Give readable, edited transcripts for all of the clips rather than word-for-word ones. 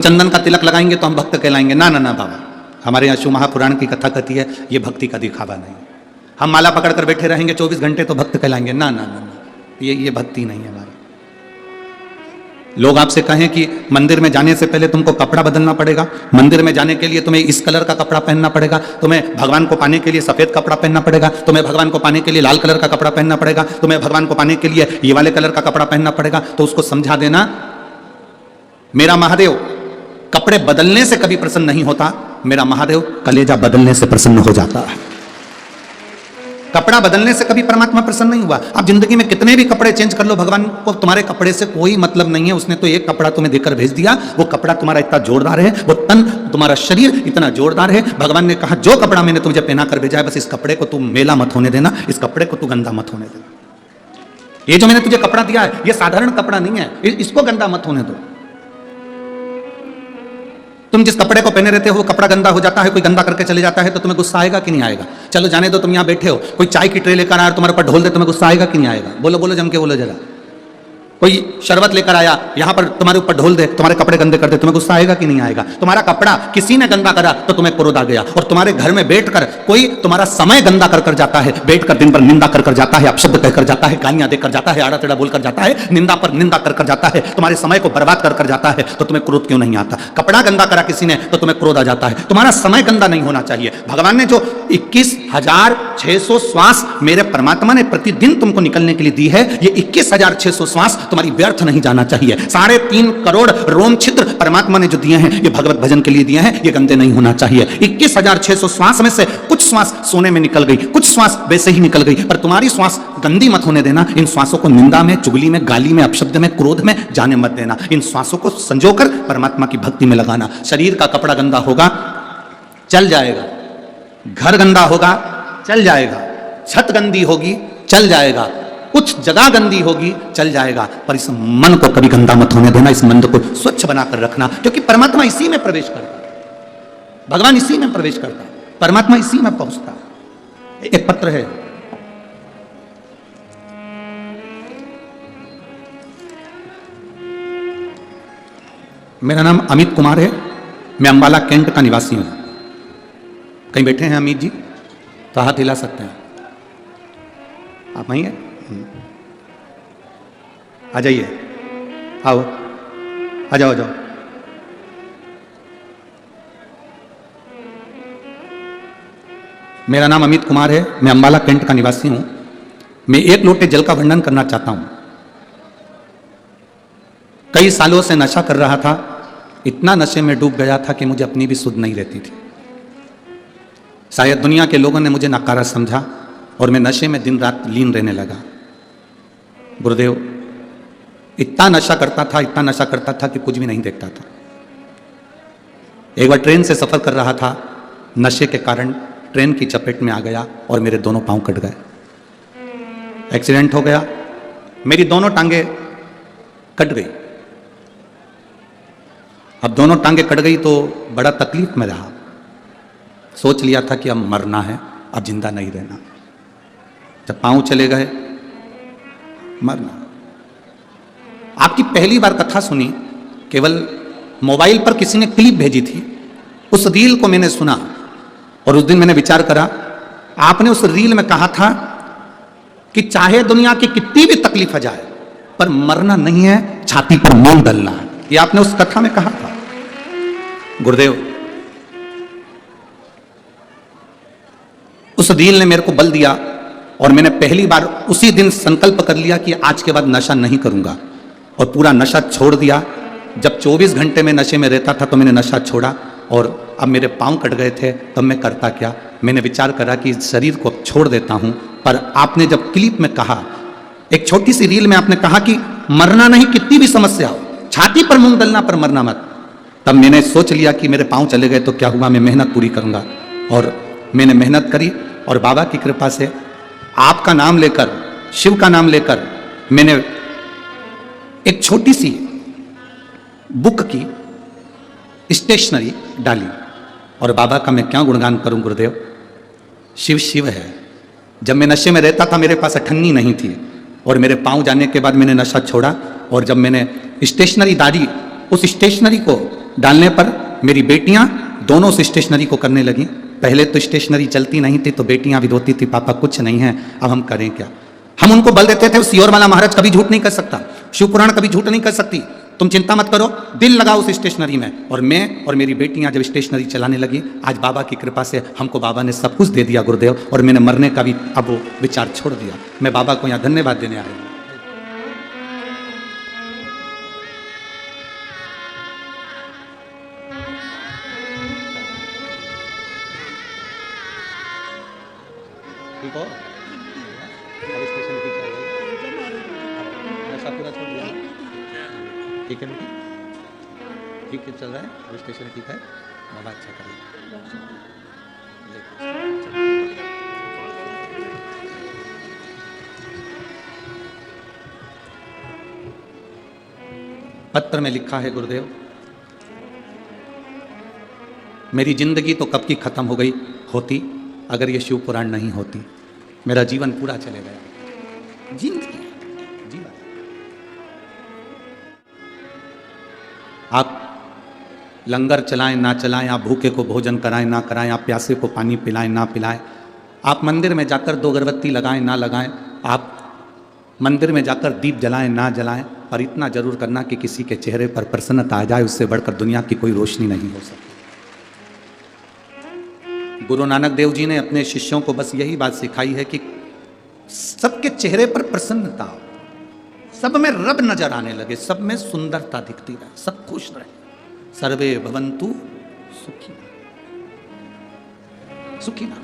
चंदन का तिलक लगाएंगे तो हम भक्त कहलाएंगे। ना ना ना बाबा, हमारे यहाँ शिव महापुराण की कथा कहती है ये भक्ति का दिखावा नहीं। हम माला पकड़ कर बैठे रहेंगे 24 घंटे तो भक्त कहलाएंगे। ना ना ना, ये भक्ति नहीं है हमारी। लोग आपसे कहें कि मंदिर में जाने से पहले तुमको कपड़ा बदलना पड़ेगा, मंदिर में जाने के लिए तुम्हें इस कलर का कपड़ा पहनना पड़ेगा, तुम्हें भगवान को पाने के लिए सफेद कपड़ा पहनना पड़ेगा, तुम्हें भगवान को पाने के लिए लाल कलर का कपड़ा पहनना पड़ेगा, तुम्हें भगवान को पाने के लिए ये वाले कलर का कपड़ा पहनना पड़ेगा, तो उसको समझा देना मेरा महादेव कपड़े बदलने से कभी प्रसन्न नहीं होता, मेरा महादेव कलेजा बदलने से प्रसन्न हो जाता है। कपड़ा बदलने से कभी परमात्मा प्रसन्न नहीं हुआ। आप जिंदगी में कितने भी कपड़े चेंज कर लो, भगवान को तुम्हारे कपड़े से कोई मतलब नहीं है। उसने तो एक कपड़ा तुम्हें देकर भेज दिया, वो कपड़ा तुम्हारा इतना जोरदार है, वो तन तुम्हारा शरीर इतना जोरदार है। भगवान ने कहा जो कपड़ा मैंने तुझे पहना कर भेजा है, बस इस कपड़े को तू मेला मत होने देना, इस कपड़े को तू गंदा मत होने देना। ये जो मैंने तुझे कपड़ा दिया है ये साधारण कपड़ा नहीं है, इसको गंदा मत होने दो। तुम जिस कपड़े को पहने रहते हो वो कपड़ा गंदा हो जाता है, कोई गंदा करके चले जाता है तो तुम्हें गुस्सा आएगा कि नहीं आएगा? चलो जाने दो, तुम यहाँ बैठे हो, कोई चाय की ट्रे लेकर आया और तुम्हारे ऊपर ढोल दे, तुम्हें गुस्सा आएगा कि नहीं आएगा? बोलो बोलो, जम के बोलो जरा। कोई शरबत लेकर आया यहाँ पर तुम्हारे ऊपर ढोल दे, तुम्हारे कपड़े गंदे कर दे, तुम्हें गुस्सा आएगा कि नहीं आएगा? तुम्हारा कपड़ा किसी ने गंदा करा तो तुम्हें क्रोध आ गया। और तुम्हारे घर में बैठकर कोई तुम्हारा समय गंदा कर जाता है, बैठकर दिन भर निंदा कर जाता है, अपशब्द कहकर जाता है, गालियां देकर जाता है, आड़ा टेढ़ा बोलकर जाता है, निंदा पर निंदा कर जाता है, तुम्हारे समय को बर्बाद कर जाता है, तो तुम्हें क्रोध क्यों नहीं आता? कपड़ा गंदा करा किसी ने तो तुम्हें क्रोध आ जाता है। तुम्हारा समय गंदा नहीं होना चाहिए। भगवान ने जो 21,600 श्वास मेरे परमात्मा ने प्रतिदिन तुमको निकलने के लिए दी है, ये 21,600 श्वास तुम्हारी व्यर्थ नहीं जाना चाहिए। 3.5 करोड़ रोम छिद्र परमात्मा ने जो दिए हैं ये भगवत भजन के लिए दिए हैं, ये गंदे नहीं होना चाहिए। 21,600 श्वास में से कुछ श्वास सोने में निकल गई, कुछ श्वास वैसे ही निकल गई, पर तुम्हारी श्वास गंदी मत होने देना। इन श्वासों को निंदा में, चुगली में, गाली में, अपशब्द में, क्रोध में जाने मत देना। इन श्वासों को संजोकर परमात्मा की भक्ति में लगाना। शरीर का कपड़ा गंदा होगा चल जाएगा, घर गंदा होगा चल जाएगा, छत गंदी होगी चल जाएगा, कुछ जगह गंदी होगी चल जाएगा, पर इस मन को कभी गंदा मत होने देना। इस मन को स्वच्छ बनाकर रखना, क्योंकि परमात्मा इसी में प्रवेश करता है, भगवान इसी में प्रवेश करता है, परमात्मा इसी में पहुंचता है। एक पत्र है, मेरा नाम अमित कुमार है, मैं अंबाला कैंट का निवासी हूं। कहीं बैठे हैं अमित जी तो हाथ हिला सकते हैं। आप वहीं हैं? आ जाइए, आओ, आ जाओ, आ जाओ। मेरा नाम अमित कुमार है, मैं अंबाला कैंट का निवासी हूं। मैं एक लोटे जल का वर्णन करना चाहता हूं। कई सालों से नशा कर रहा था, इतना नशे में डूब गया था कि मुझे अपनी भी सुध नहीं रहती थी। शायद दुनिया के लोगों ने मुझे नकारा समझा और मैं नशे में दिन रात लीन रहने लगा। गुरुदेव, इतना नशा करता था, इतना नशा करता था कि कुछ भी नहीं देखता था। एक बार ट्रेन से सफर कर रहा था, नशे के कारण ट्रेन की चपेट में आ गया और मेरे दोनों पांव कट गए। एक्सीडेंट हो गया, मेरी दोनों टांगे कट गई। अब दोनों टांगे कट गई तो बड़ा तकलीफ में रहा। सोच लिया था कि अब मरना है, अब जिंदा नहीं रहना। जब पांव चले गए, मरना। आपकी पहली बार कथा सुनी, केवल मोबाइल पर किसी ने क्लिप भेजी थी, उस रील को मैंने सुना और उस दिन मैंने विचार करा, आपने उस रील में कहा था कि चाहे दुनिया की कितनी भी तकलीफ आ जाए पर मरना नहीं है, छाती पर मोम डालना है। ये आपने उस कथा में कहा था। गुरुदेव, उस रील ने मेरे को बल दिया और मैंने पहली बार उसी दिन संकल्प कर लिया कि आज के बाद नशा नहीं करूंगा, और पूरा नशा छोड़ दिया। जब 24 घंटे में नशे में रहता था तो मैंने नशा छोड़ा, और अब मेरे पांव कट गए थे तब मैं करता क्या, मैंने विचार करा कि शरीर को अब छोड़ देता हूं। पर आपने जब क्लिप में कहा, एक छोटी सी रील में आपने कहा कि मरना नहीं, कितनी भी समस्या हो, छाती पर मूंग दलना पर मरना मत, तब मैंने सोच लिया कि मेरे पांव चले गए तो क्या हुआ, मैं मेहनत पूरी करूंगा। और मैंने मेहनत करी और बाबा की कृपा से आपका नाम लेकर, शिव का नाम लेकर, मैंने एक छोटी सी बुक की स्टेशनरी डाली। और बाबा का मैं क्या गुणगान करूं गुरुदेव, शिव शिव है। जब मैं नशे में रहता था मेरे पास अठन्नी नहीं थी, और मेरे पांव जाने के बाद मैंने नशा छोड़ा, और जब मैंने स्टेशनरी डाली, उस स्टेशनरी को डालने पर मेरी बेटियां दोनों से स्टेशनरी को करने लगी। पहले तो स्टेशनरी चलती नहीं थी तो बेटियां भी रोती थी, पापा कुछ नहीं है, अब हम करें क्या। हम उनको बल देते थे, सियोर वाला महाराज कभी झूठ नहीं कर सकता, शिव पुराण कभी झूठ नहीं कर सकती, तुम चिंता मत करो, दिल लगाओ उस स्टेशनरी में। और मैं और मेरी बेटियां जब स्टेशनरी चलाने लगी, आज बाबा की कृपा से हमको बाबा ने सब कुछ दे दिया गुरुदेव, और मैंने मरने का भी अब वो विचार छोड़ दिया। मैं बाबा को यहाँ धन्यवाद देने आया हूँ। ठीक हो? अब स्टेशन ठीक चल रही है, ऐसा पूरा छोड़ दिया, ठीक है बेटी, ठीक है चल रहा है, अब स्टेशन ठीक है, बाबा अच्छा करेगा। पत्र में लिखा है गुरुदेव, मेरी जिंदगी तो कब की खत्म हो गई होती अगर ये शिव पुराण नहीं होती, मेरा जीवन पूरा चले गया। जिंदगी जीवन आप लंगर चलाएं ना चलाएं, आप भूखे को भोजन कराएं ना कराएं, आप प्यासे को पानी पिलाएं ना पिलाएं, आप मंदिर में जाकर 2 अगरबत्ती लगाएं ना लगाएं, आप मंदिर में जाकर दीप जलाएं ना जलाएं, पर इतना जरूर करना कि किसी के चेहरे पर प्रसन्नता आ जाए, उससे बढ़कर दुनिया की कोई रोशनी नहीं हो सकती। गुरु नानक देव जी ने अपने शिष्यों को बस यही बात सिखाई है कि सबके चेहरे पर प्रसन्नता हो, सब में रब नजर आने लगे, सब में सुंदरता दिखती रहे, सब खुश रहे। सर्वे भवन्तु सुखी सुखी ना।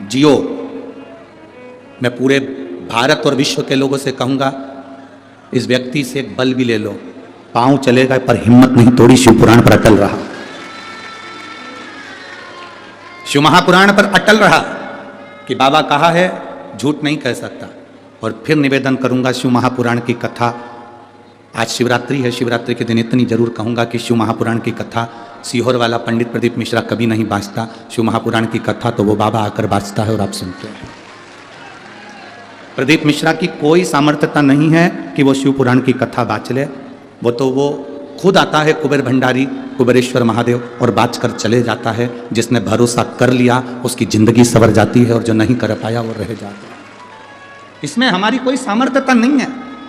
जियो। मैं पूरे भारत और विश्व के लोगों से कहूंगा, इस व्यक्ति से एक बल भी ले लो, पांव चलेगा पर हिम्मत नहीं तोड़ी, शिव पुराण पर अटल रहा, शिव महापुराण पर अटल रहा कि बाबा कहा है झूठ नहीं कह सकता। और फिर निवेदन करूंगा, शिव महापुराण की कथा, आज शिवरात्रि है, शिवरात्रि के दिन इतनी जरूर कहूंगा कि शिव महापुराण की कथा सीहोर वाला पंडित प्रदीप मिश्रा कभी नहीं बाँचता, शिव महापुराण की कथा तो वो बाबा आकर बाँचता है और आप सुनते हैं। प्रदीप मिश्रा की कोई सामर्थ्यता नहीं है कि वो शिव पुराण की कथा बाँच ले, वो तो वो खुद आता है कुबेर भंडारी, कुबेरेश्वर महादेव, और बाँच कर चले जाता है। जिसने भरोसा कर लिया उसकी जिंदगी संवर जाती है, और जो नहीं कर पाया वो रह जाता है। इसमें हमारी कोई सामर्थ्यता नहीं है,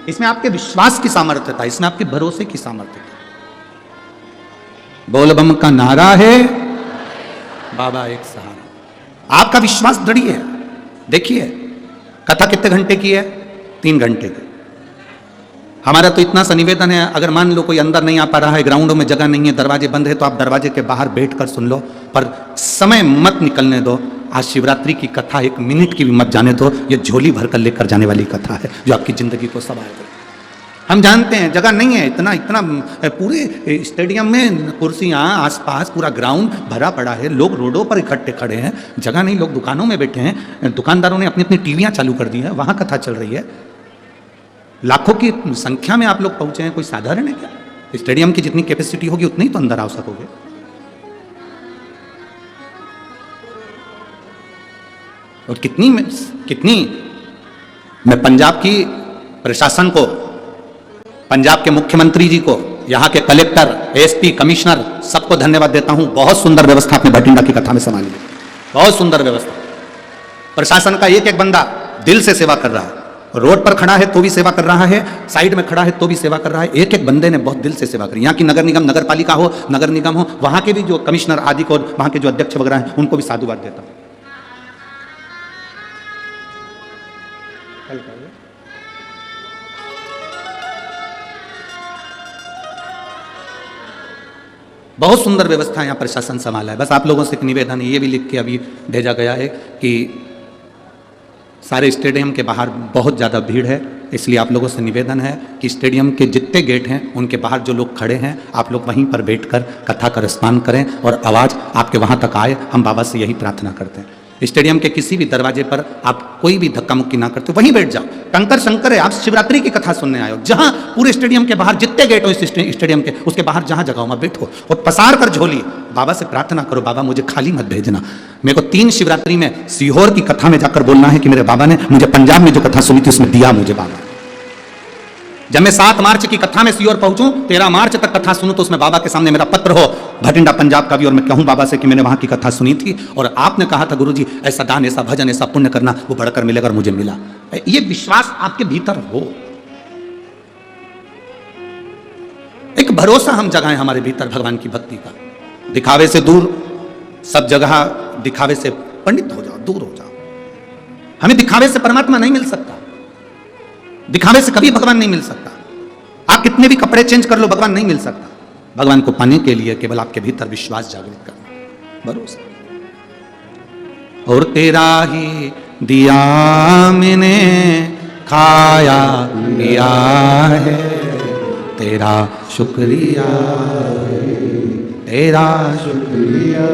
इसमें आपके विश्वास की सामर्थ्यता, इसमें आपके भरोसे की सामर्थ्यता। बोलबम का नारा है, बाबा एक सहारा। आपका विश्वास दृढ़ है। देखिए कथा कितने घंटे की है? 3 घंटे की। हमारा तो इतना सा निवेदन है, अगर मान लो कोई अंदर नहीं आ पा रहा है, ग्राउंडों में जगह नहीं है, दरवाजे बंद है, तो आप दरवाजे के बाहर बैठकर सुन लो, पर समय मत निकलने दो। आज शिवरात्रि की कथा 1 मिनट की भी मत जाने दो, ये झोली भरकर लेकर जाने वाली कथा है जो आपकी जिंदगी को संवार देगी। हम जानते हैं जगह नहीं है, इतना इतना पूरे स्टेडियम में कुर्सियाँ आसपास पूरा ग्राउंड भरा पड़ा है, लोग रोडों पर इकट्ठे खड़े हैं, जगह नहीं, लोग दुकानों में बैठे हैं, दुकानदारों ने अपनी अपनी टीवियाँ चालू कर दी है, वहाँ कथा चल रही है। लाखों की संख्या में आप लोग पहुँचे हैं, कोई साधारण है क्या? स्टेडियम की जितनी कैपेसिटी होगी उतनी तो अंदर आ सकोगे। और कितनी मैं पंजाब की प्रशासन को, पंजाब के मुख्यमंत्री जी को, यहाँ के कलेक्टर, एसपी, कमिश्नर, सबको धन्यवाद देता हूँ। बहुत सुंदर व्यवस्था आपने भटिंडा की कथा में संभाली, बहुत सुंदर व्यवस्था। प्रशासन का एक एक बंदा दिल से सेवा कर रहा है, रोड पर खड़ा है तो भी सेवा कर रहा है, साइड में खड़ा है तो भी सेवा कर रहा है। एक एक बंदे ने बहुत दिल से सेवा करी। यहाँ की नगर निगम, नगर पालिका हो, नगर निगम हो, वहाँ के भी जो कमिश्नर आदि को, वहाँ के जो अध्यक्ष वगैरह हैं, उनको भी साधुवाद देता हूँ। बहुत सुंदर व्यवस्था यहाँ प्रशासन संभाला है। बस आप लोगों से एक निवेदन है, ये भी लिख के अभी भेजा गया है कि सारे स्टेडियम के बाहर बहुत ज़्यादा भीड़ है, इसलिए आप लोगों से निवेदन है कि स्टेडियम के जितने गेट हैं उनके बाहर जो लोग खड़े हैं, आप लोग वहीं पर बैठकर कथा का रसपान करें और आवाज़ आपके वहाँ तक आए। हम बाबा से यही प्रार्थना करते हैं। स्टेडियम के किसी भी दरवाजे पर आप कोई भी धक्का मुक्की ना करते, वहीं बैठ जाओ। कंकर शंकर है, आप शिवरात्रि की कथा सुनने आए हो, जहां पूरे स्टेडियम के बाहर जितने गेट हो इस स्टेडियम के, उसके बाहर जहां जगह हो वहां बैठो और पसार कर झोली बाबा से प्रार्थना करो, बाबा मुझे खाली मत भेजना। मेरे को 3 शिवरात्रि में सीहोर की कथा में जाकर बोलना है कि मेरे बाबा ने मुझे पंजाब में जो कथा सुनी थी उसमें दिया मुझे बाबा। जब मैं 7 मार्च की कथा में सीहोर पहुंचूं, 13 मार्च तक कथा सुनूं, तो उसमें बाबा के सामने मेरा पत्र हो भटिंडा पंजाब का भी, और मैं कहूं बाबा से कि मैंने वहां की कथा सुनी थी और आपने कहा था गुरुजी ऐसा दान, ऐसा भजन, ऐसा पुण्य करना, वो बढ़कर मिलेगा और मुझे मिला। ये विश्वास आपके भीतर हो, एक भरोसा हम जगाएं हमारे भीतर भगवान की भक्ति का। दिखावे से दूर, सब जगह दिखावे से पंडित हो जाओ, दूर हो जाओ। हमें दिखावे से परमात्मा नहीं मिल सकता, दिखावे से कभी भगवान नहीं मिल सकता। आप कितने भी कपड़े चेंज कर लो, भगवान नहीं मिल सकता। भगवान को पाने के लिए केवल आपके भीतर विश्वास जागृत करना, भरोसा। और तेरा ही दिया मैंने खाया पिया है, तेरा शुक्रिया है, तेरा शुक्रिया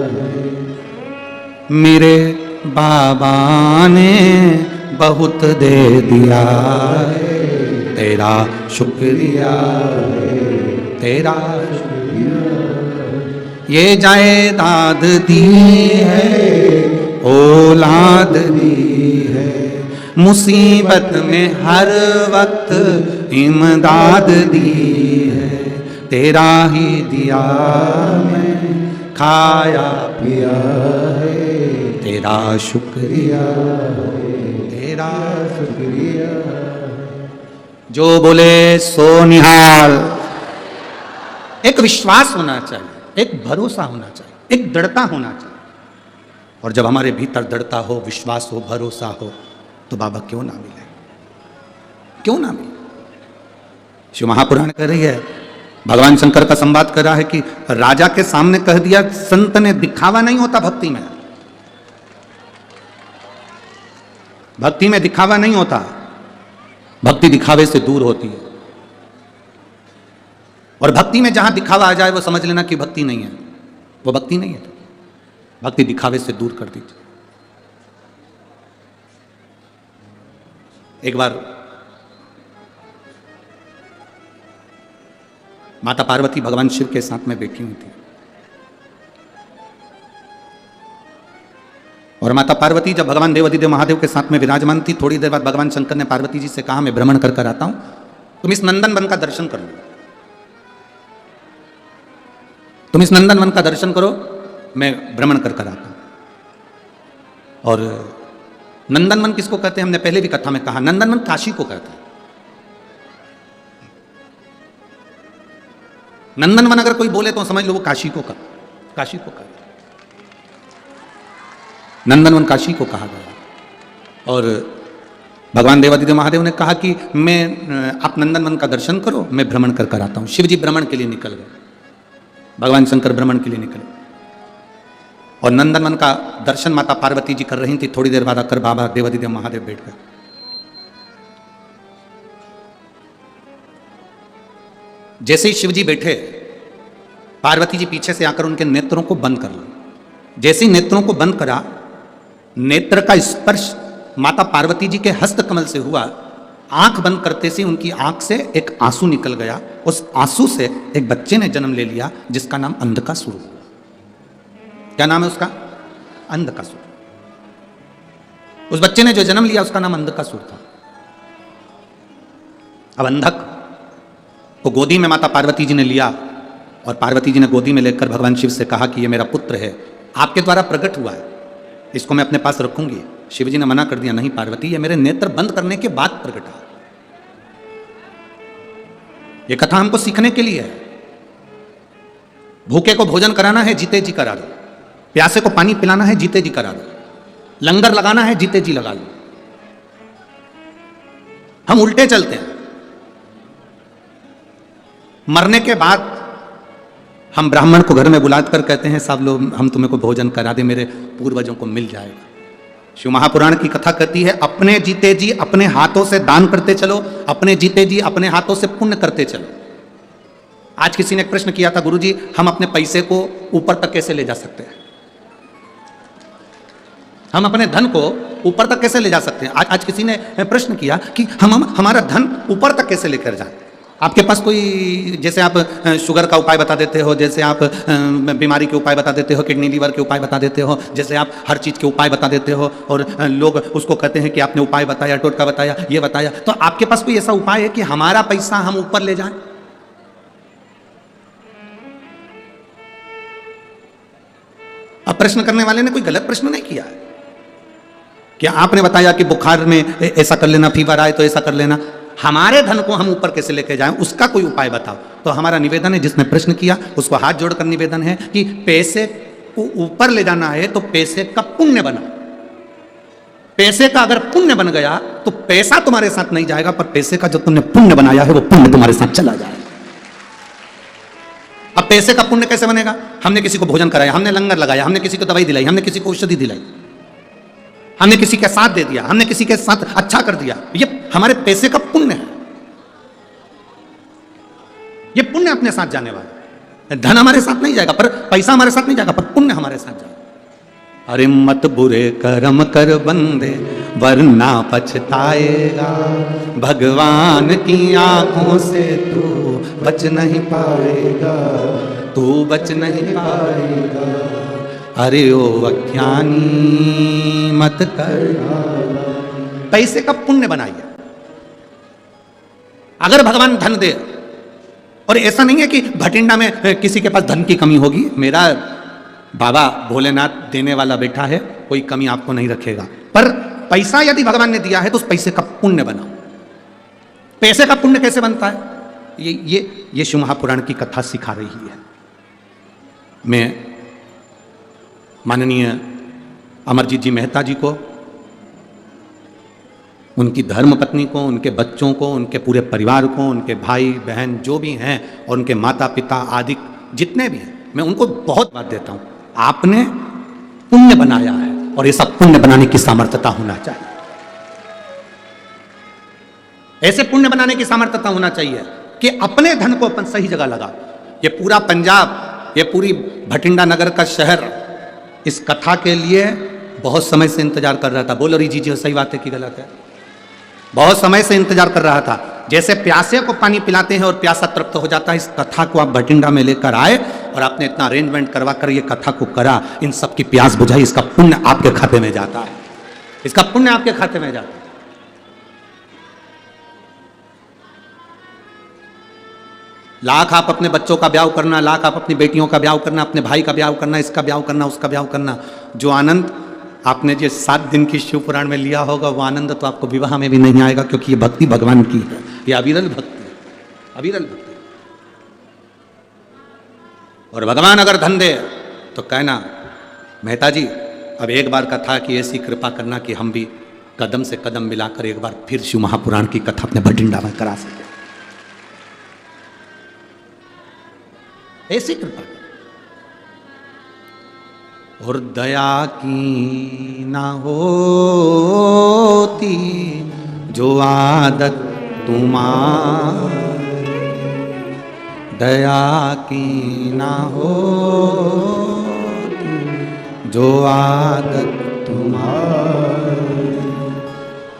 है। मेरे बाबा ने बहुत दे दिया है, तेरा शुक्रिया है, तेरा शुक्रिया। ये जायदाद दी है, औलाद दी है, मुसीबत में हर वक्त इमदाद दी है, तेरा ही दिया मैं खाया पिया है, तेरा शुक्रिया है, तेरा शुक्रिया। जो बोले सो निहाल। एक विश्वास होना चाहिए, एक भरोसा होना चाहिए, एक दृढ़ता होना चाहिए। और जब हमारे भीतर दृढ़ता हो, विश्वास हो, भरोसा हो, तो बाबा क्यों ना मिले, क्यों ना मिले। शिव महापुराण कह रही है, भगवान शंकर का संवाद कर रहा है कि राजा के सामने कह दिया संत ने, दिखावा नहीं होता भक्ति में, भक्ति में दिखावा नहीं होता, भक्ति दिखावे से दूर होती है। और भक्ति में जहां दिखावा आ जाए वो समझ लेना कि भक्ति नहीं है, वो भक्ति नहीं है। भक्ति दिखावे से दूर कर दीजिए। एक बार माता पार्वती भगवान शिव के साथ में बैठी हुई थी, और माता पार्वती जब भगवान देवाधिदेव महादेव के साथ में विराजमान थी, थोड़ी देर बाद भगवान शंकर ने पार्वती जी से कहा मैं भ्रमण कर कर आता हूं, तुम इस नंदन वन का दर्शन कर लो, तुम इस नंदन वन का दर्शन करो, मैं भ्रमण कर कर आता हूं। और नंदन वन किसको कहते हैं, हमने पहले भी कथा में कहा, नंदन वन काशी को कहते हैं। नंदन वन अगर कोई बोले तो समझ लो वो काशी को काशी को कहते हैं। नंदनवन काशी को कहा गया। और भगवान देवाधिदेव महादेव ने कहा कि मैं आप नंदनवन का दर्शन करो, मैं भ्रमण कर कर आता हूं। शिव जी भ्रमण के लिए निकल गए, भगवान शंकर भ्रमण के लिए निकले, और नंदनवन का दर्शन माता पार्वती जी कर रही थी। थोड़ी देर बाद आकर बाबा देवाधिदेव महादेव बैठ गए। जैसे ही शिव जी बैठे, पार्वती जी पीछे से आकर उनके नेत्रों को बंद कर ली। जैसे ही नेत्रों को बंद करा, नेत्र का स्पर्श माता पार्वती जी के हस्त कमल से हुआ। आंख बंद करते से उनकी आंख से एक आंसू निकल गया। उस आंसू से एक बच्चे ने जन्म ले लिया जिसका नाम अंधकासुर हुआ। क्या नाम है उसका? अंधकासुर। उस बच्चे ने जो जन्म लिया उसका नाम अंधकासुर था। अब अंधक को गोदी में माता पार्वती जी ने लिया, और पार्वती जी ने गोदी में लेकर भगवान शिव से कहा कि ये मेरा पुत्र है, आपके द्वारा प्रकट हुआ है, इसको मैं अपने पास रखूंगी। शिव जी ने मना कर दिया, नहीं पार्वती, ये मेरे नेत्र बंद करने के बाद प्रकट हुआ। ये कथा हमको सीखने के लिए है। भूखे को भोजन कराना है, जीते जी करा दो। प्यासे को पानी पिलाना है, जीते जी करा दो। लंगर लगाना है, जीते जी लगा लो। हम उल्टे चलते हैं। मरने के बाद हम ब्राह्मण को घर में बुलाकर कहते हैं, सब लोग हम तुम्हें को भोजन करा दे, मेरे पूर्वजों को मिल जाएगा। शिव महापुराण की कथा कहती है, अपने जीते जी अपने हाथों से दान करते चलो, अपने जीते जी अपने हाथों से पुण्य करते चलो। आज किसी ने प्रश्न किया था, गुरुजी हम अपने पैसे को ऊपर तक कैसे ले जा सकते हैं? हम अपने धन को ऊपर तक कैसे ले जा सकते हैं? आज किसी ने प्रश्न किया कि हम हमारा धन ऊपर तक कैसे लेकर जाएं? आपके पास कोई, जैसे आप शुगर का उपाय बता देते हो, जैसे आप बीमारी के उपाय बता देते हो, किडनी लीवर के उपाय बता देते हो, जैसे आप हर चीज़ के उपाय बता देते हो और लोग उसको कहते हैं कि आपने उपाय बताया, टोटका बताया, ये बताया, तो आपके पास कोई ऐसा उपाय है कि हमारा पैसा हम ऊपर ले जाएं? अब प्रश्न करने वाले ने कोई गलत प्रश्न नहीं किया है। क्या आपने बताया कि बुखार में ऐसा कर लेना, फीवर आए तो ऐसा कर लेना? हमारे धन को हम ऊपर कैसे लेके जाएं, उसका कोई उपाय बताओ। तो हमारा निवेदन है, जिसने प्रश्न किया उसको हाथ जोड़कर निवेदन है कि पैसे को ऊपर ले जाना है तो पैसे का पुण्य बना। पैसे का अगर पुण्य बन गया तो पैसा तुम्हारे साथ नहीं जाएगा, पर पैसे का जो तुमने पुण्य बनाया है वो पुण्य तुम्हारे साथ चला जाएगा। अब पैसे का पुण्य कैसे बनेगा? हमने किसी को भोजन कराया, हमने लंगर लगाया, हमने किसी को दवाई दिलाई, हमने किसी को औषधि दिलाई, हमने किसी के साथ दे दिया, हमने किसी के साथ अच्छा कर दिया, ये हमारे पैसे का पुण्य है। ये पुण्य अपने साथ जाने वाला है। धन हमारे साथ नहीं जाएगा, पर पैसा हमारे साथ नहीं जाएगा, पर पुण्य हमारे साथ जाएगा। अरे मत बुरे कर्म कर बंदे वरना पछताएगा, भगवान की आंखों से तू बच नहीं पाएगा, तू बच नहीं पाएगा। अरे ओ अज्ञानी मत कर। पैसे का पुण्य बनाइए। अगर भगवान धन दे, और ऐसा नहीं है कि भटिंडा में किसी के पास धन की कमी होगी, मेरा बाबा भोलेनाथ देने वाला बैठा है, कोई कमी आपको नहीं रखेगा। पर पैसा यदि भगवान ने दिया है तो उस पैसे का पुण्य बनाओ। पैसे का पुण्य कैसे बनता है? ये शिव महापुराण की कथा सिखा रही है। मैं माननीय अमरजीत जी मेहता जी को, उनकी धर्म पत्नी को, उनके बच्चों को, उनके पूरे परिवार को, उनके भाई बहन जो भी हैं और उनके माता पिता आदि जितने भी हैं, मैं उनको बहुत बात देता हूं। आपने पुण्य बनाया है और ये सब पुण्य बनाने की सामर्थ्यता होना चाहिए। ऐसे पुण्य बनाने की सामर्थ्यता होना चाहिए कि अपने धन को अपन सही जगह लगा। ये पूरा पंजाब, ये पूरी भटिंडा नगर का शहर इस कथा के लिए बहुत समय से इंतजार कर रहा था। बोलो री जी सही बात है कि गलत है? बहुत समय से इंतजार कर रहा था। जैसे प्यासे को पानी पिलाते हैं और प्यासा तृप्त हो जाता है, इस कथा को आप भटिंडा में लेकर आए और आपने इतना अरेंजमेंट करवा कर ये कथा को करा, इन सब की प्यास बुझाई, इसका पुण्य आपके खाते में जाता है, इसका पुण्य आपके खाते में जाता है। लाख आप अपने बच्चों का ब्याह करना, लाख आप अपनी बेटियों का ब्याह करना, अपने भाई का ब्याह करना, इसका ब्याह करना, उसका ब्याह करना, जो आनंद आपने जो 7 दिन की शिव पुराण में लिया होगा वो आनंद तो आपको विवाह में भी नहीं आएगा, क्योंकि ये भक्ति भगवान की है, ये अविरल भक्ति है, अविरल भक्ति। और भगवान अगर धन दे तो कहना मेहता जी अब एक बार कथा की ऐसी कृपा करना कि हम भी कदम से कदम मिलाकर एक बार फिर शिव महापुराण की कथा अपने भटिंडा में करा सके, ऐसी कृपा। और दया की ना होती जो आदत तुम्हारी, दया की ना होती जो आदत तुम्हारी,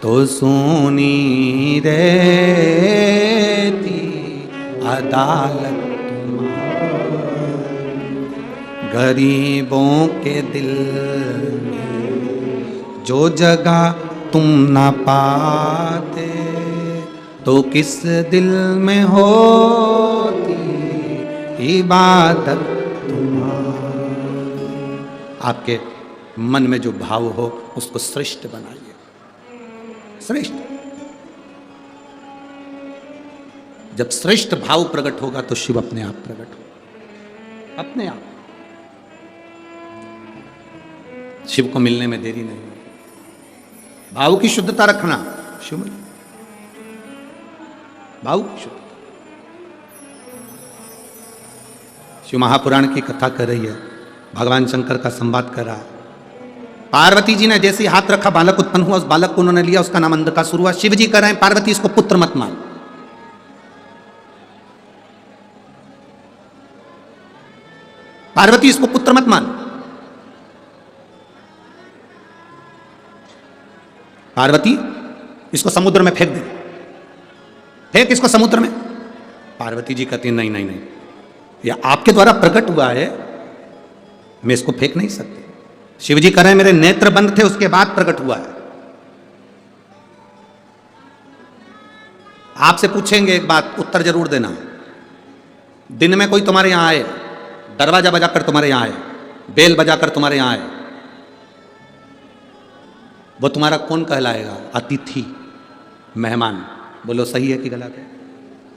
तो सोनी रहती अदालत गरीबों के दिल में जो जगह तुम ना पाते, तो किस दिल में होती इबादत तुम्हारी। आपके मन में जो भाव हो उसको श्रेष्ठ बनाइए, श्रेष्ठ। जब श्रेष्ठ भाव प्रकट होगा तो शिव अपने आप प्रकट होगा, अपने आप। शिव को मिलने में देरी नहीं। भाव की शुद्धता रखना, शिव भाव की शुद्धता। शिव महापुराण की कथा कर रही है, भगवान शंकर का संवाद कर रहा। पार्वती जी ने जैसे हाथ रखा बालक उत्पन्न हुआ, उस बालक को उन्होंने लिया, उसका नाम अंधकासुर हुआ। शिव जी कह रहे हैं पार्वती इसको पुत्र मत मान, पार्वती इसको पुत्र मत मान। पार्वती इसको समुद्र में फेंक दे, फेंक इसको समुद्र में। पार्वती जी कहती नहीं नहीं नहीं, यह आपके द्वारा प्रकट हुआ है, मैं इसको फेंक नहीं सकती। शिव जी कह रहे हैं मेरे नेत्र बंद थे, उसके बाद प्रकट हुआ है। आपसे पूछेंगे एक बात, उत्तर जरूर देना। दिन में कोई तुम्हारे यहां आए, दरवाजा बजाकर तुम्हारे यहां आए, बेल बजाकर तुम्हारे यहां आए, वो तुम्हारा कौन कहलाएगा? अतिथि, मेहमान। बोलो सही है कि गलत है?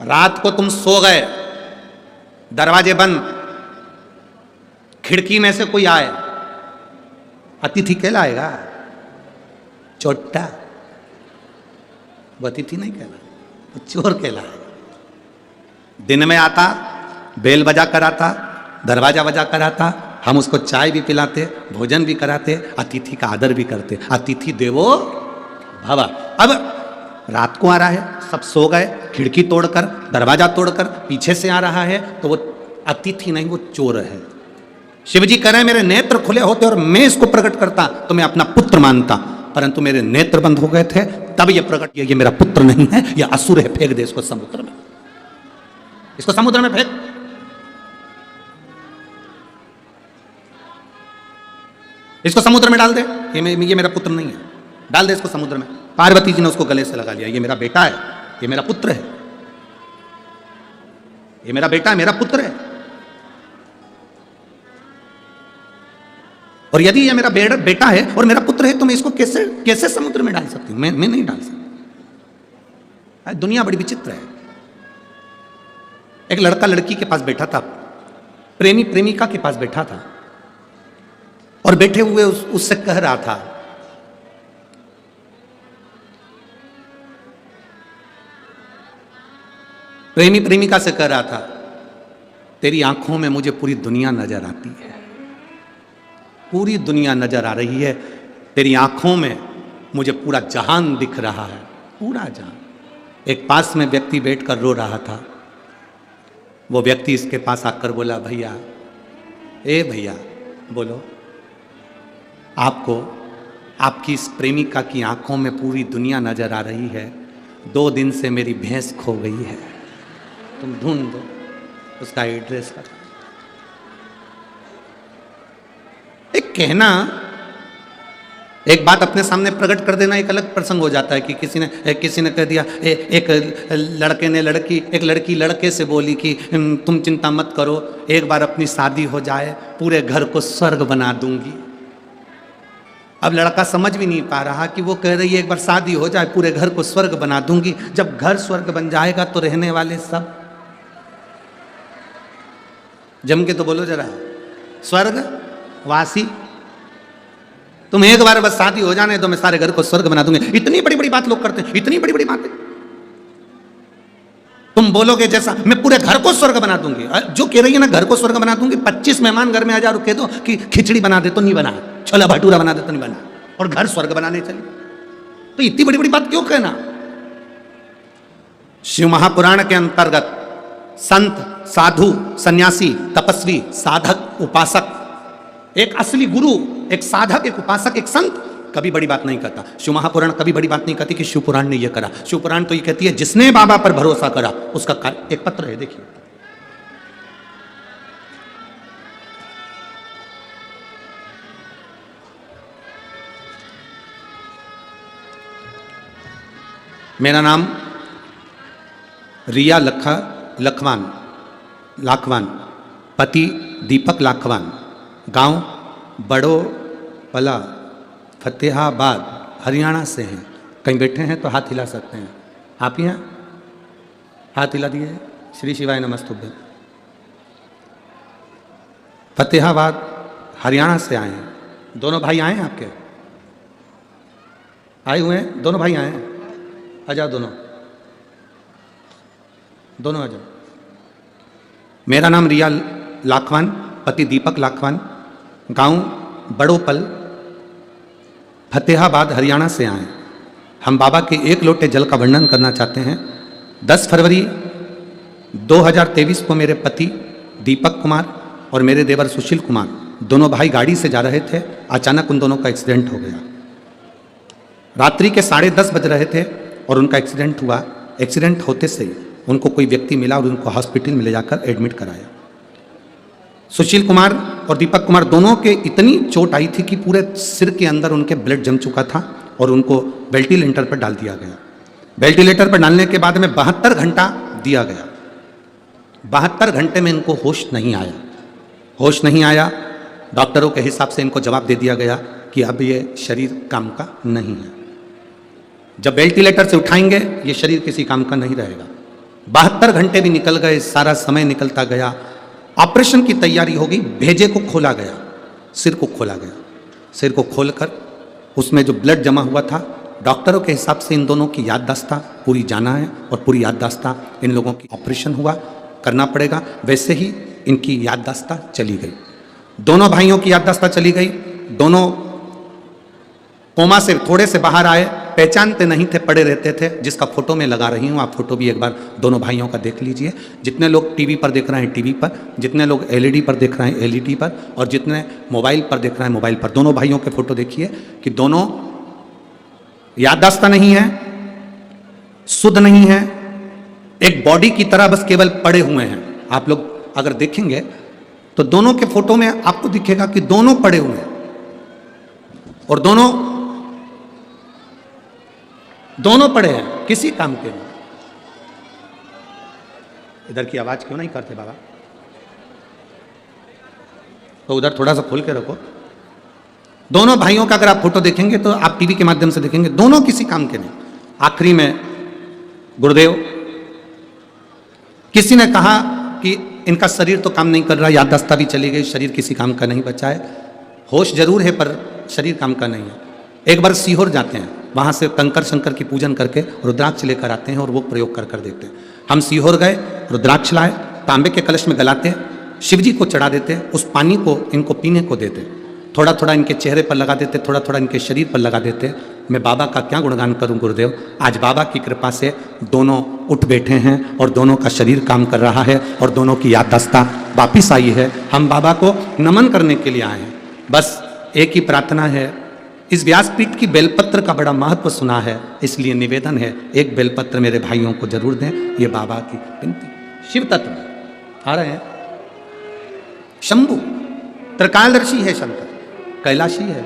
रात को तुम सो गए, दरवाजे बंद, खिड़की में से कोई आए, अतिथि कहलाएगा? चोट्टा, वो अतिथि नहीं कहला, वो चोर कहलाएगा। दिन में आता, बेल बजा कर आता, दरवाजा बजा कर आता, हम उसको चाय भी पिलाते, भोजन भी कराते, अतिथि का आदर भी करते। अतिथि देवो भव। अब रात को आ रहा है, सब सो गए, खिड़की तोड़कर, दरवाजा तोड़कर पीछे से आ रहा है, तो वो अतिथि नहीं, वो चोर है। शिव जी कह रहे हैं मेरे नेत्र खुले होते और मैं इसको प्रकट करता तो मैं अपना पुत्र मानता, परंतु मेरे नेत्र बंद हो गए थे, तब ये प्रकट किया, ये मेरा पुत्र नहीं है, ये असुर है, फेंक दे इसको समुद्र में, इसको समुद्र में फेंक। इसको समुद्र में डाल दे, ये मेरा पुत्र नहीं है, डाल दे इसको समुद्र में। पार्वती जी ने उसको गले से लगा लिया, ये मेरा बेटा है, ये मेरा पुत्र है, ये मेरा बेटा है, मेरा पुत्र है। और यदि ये मेरा बेटा है और मेरा पुत्र है तो मैं इसको कैसे कैसे समुद्र में डाल सकती हूं? मैं नहीं डाल सकती। दुनिया बड़ी विचित्र है। एक लड़का लड़की के पास बैठा था, प्रेमी प्रेमिका के पास बैठा था, और बैठे हुए उससे कह रहा था, प्रेमी प्रेमिका से कह रहा था, तेरी आंखों में मुझे पूरी दुनिया नजर आती है, पूरी दुनिया नजर आ रही है, तेरी आंखों में मुझे पूरा जहान दिख रहा है, पूरा जहान। एक पास में व्यक्ति बैठकर रो रहा था, वो व्यक्ति इसके पास आकर बोला, भैया, ए भैया, बोलो, आपको आपकी इस प्रेमिका की आंखों में पूरी दुनिया नजर आ रही है, 2 दिन से मेरी भैंस खो गई है, तुम ढूंढ दो उसका एड्रेस का। एक कहना, एक बात अपने सामने प्रकट कर देना एक अलग प्रसंग हो जाता है कि किसी ने कह दिया, एक लड़की लड़के से बोली कि तुम चिंता मत करो, एक बार अपनी शादी हो जाए पूरे घर को स्वर्ग बना दूंगी। अब लड़का समझ भी नहीं पा रहा कि वो कह रही है एक बार शादी हो जाए पूरे घर को स्वर्ग बना दूंगी। जब घर स्वर्ग बन जाएगा तो रहने वाले सब, जम के तो बोलो जरा, स्वर्ग वासी, तुम एक बार बस शादी हो जाने तो मैं सारे घर को स्वर्ग बना दूंगी। इतनी बड़ी बड़ी बात लोग करते हैं, इतनी बड़ी बड़ी बातें। तुम बोलोगे जैसा मैं पूरे घर को स्वर्ग बना दूंगी, जो कह रही है ना घर को स्वर्ग बना दूंगी, 25 मेहमान घर में आ जा, कह दो कि खिचड़ी बना दे तो नहीं बना, छोला भटूरा बना दे तो नहीं बना, और घर स्वर्ग बनाने चले, तो इतनी बड़ी बड़ी बात क्यों कहना। शिव महापुराण के अंतर्गत संत, साधु, सन्यासी, तपस्वी, साधक, उपासक, एक असली गुरु, एक साधक, एक उपासक, एक संत कभी बड़ी बात नहीं करता। शिव महापुराण कभी बड़ी बात नहीं कहती कि शिव पुराण ने यह करा। शिव पुराण तो ये कहती है जिसने बाबा पर भरोसा करा उसका कार्य। एक पत्र है, देखिए, मेरा नाम रिया लाखवान, पति दीपक लाखवान, गांव बड़ो पला, फतेहाबाद, हरियाणा से हैं। कहीं बैठे हैं तो हाथ हिला सकते हैं। आप ही हैं? हाथ हिला दिए। श्री शिवाय नमस्तुभ्यं। फतेहाबाद हरियाणा से आए हैं। दोनों भाई आए हैं आपके? आए हुए हैं? दोनों भाई आए हैं? आ जाओ, दोनों आ जाओ। मेरा नाम रिया लाखवान, पति दीपक लाखवान, गांव बड़ोपल, फतेहाबाद, हरियाणा से आए। हम बाबा के एक लोटे जल का वर्णन करना चाहते हैं। 10 फरवरी 2023 को मेरे पति दीपक कुमार और मेरे देवर सुशील कुमार, दोनों भाई गाड़ी से जा रहे थे। अचानक उन दोनों का एक्सीडेंट हो गया। रात्रि के 10:30 बज रहे थे और उनका एक्सीडेंट हुआ। एक्सीडेंट होते से ही उनको कोई व्यक्ति मिला और उनको हॉस्पिटल में ले जाकर एडमिट कराया। सुशील कुमार और दीपक कुमार दोनों के इतनी चोट आई थी कि पूरे सिर के अंदर उनके ब्लड जम चुका था और उनको वेंटिलेटर पर डाल दिया गया। वेंटिलेटर पर डालने के बाद में 72 घंटा दिया गया। 72 घंटे में इनको होश नहीं आया। होश नहीं आया। डॉक्टरों के हिसाब से इनको जवाब दे दिया गया कि अब ये शरीर काम का नहीं है। जब वेंटिलेटर से उठाएंगे ये शरीर किसी काम का नहीं रहेगा। 72 घंटे भी निकल गए, सारा समय निकलता गया। ऑपरेशन की तैयारी होगी, भेजे को खोला गया, सिर को खोला गया। सिर को खोलकर उसमें जो ब्लड जमा हुआ था, डॉक्टरों के हिसाब से इन दोनों की याददाश्त पूरी जाना है और पूरी याददाश्त इन लोगों की ऑपरेशन हुआ करना पड़ेगा। वैसे ही इनकी याददाश्त चली गई। दोनों भाइयों की याददाश्त चली गई। दोनों कोमा से थोड़े से बाहर आए, पहचानते नहीं थे, पड़े रहते थे, जिसका फोटो मैं लगा रही हूँ। आप फोटो भी एक बार दोनों भाइयों का देख लीजिए। जितने लोग टीवी पर देख रहे हैं टीवी पर, जितने लोग एलईडी पर देख रहे हैं एलईडी पर, और जितने मोबाइल पर देख रहे हैं मोबाइल पर, दोनों भाइयों के फोटो देखिए कि दोनों याददाश्त नहीं है, शुद्ध नहीं है, एक बॉडी की तरह बस केवल पड़े हुए हैं। आप लोग अगर देखेंगे तो दोनों के फोटो में आपको दिखेगा कि दोनों पड़े हुए हैं और दोनों पड़े हैं, किसी काम के नहीं। इधर की आवाज क्यों नहीं करते बाबा? तो उधर थोड़ा सा खोल के रखो। दोनों भाइयों का अगर आप फोटो देखेंगे तो आप टीवी के माध्यम से देखेंगे, दोनों किसी काम के नहीं। आखिरी में गुरुदेव, किसी ने कहा कि इनका शरीर तो काम नहीं कर रहा, याददाश्त भी चली गई, शरीर किसी काम का नहीं बचा है, होश जरूर है पर शरीर काम का नहीं है। एक बार सीहोर जाते हैं, वहाँ से कंकर शंकर की पूजन करके रुद्राक्ष लेकर आते हैं और वो प्रयोग कर देखते हैं। हम सीहोर गए, रुद्राक्ष लाए, तांबे के कलश में गलाते, शिव जी को चढ़ा देते, उस पानी को इनको पीने को देते, थोड़ा थोड़ा इनके चेहरे पर लगा देते, थोड़ा थोड़ा इनके शरीर पर लगा देते। मैं बाबा का क्या गुणगान करूं गुरुदेव, आज बाबा की कृपा से दोनों उठ बैठे हैं और दोनों का शरीर काम कर रहा है और दोनों की याददाश्त वापिस आई है। हम बाबा को नमन करने के लिए आए हैं। बस एक ही प्रार्थना है, इस व्यासपीठ की बेलपत्र का बड़ा महत्व सुना है, इसलिए निवेदन है एक बेलपत्र मेरे भाइयों को जरूर दें। ये बाबा की विनती। शिव तत्व आ रहे हैं, शंभु त्रिकालदर्शी है शंकर, कैलाशी है।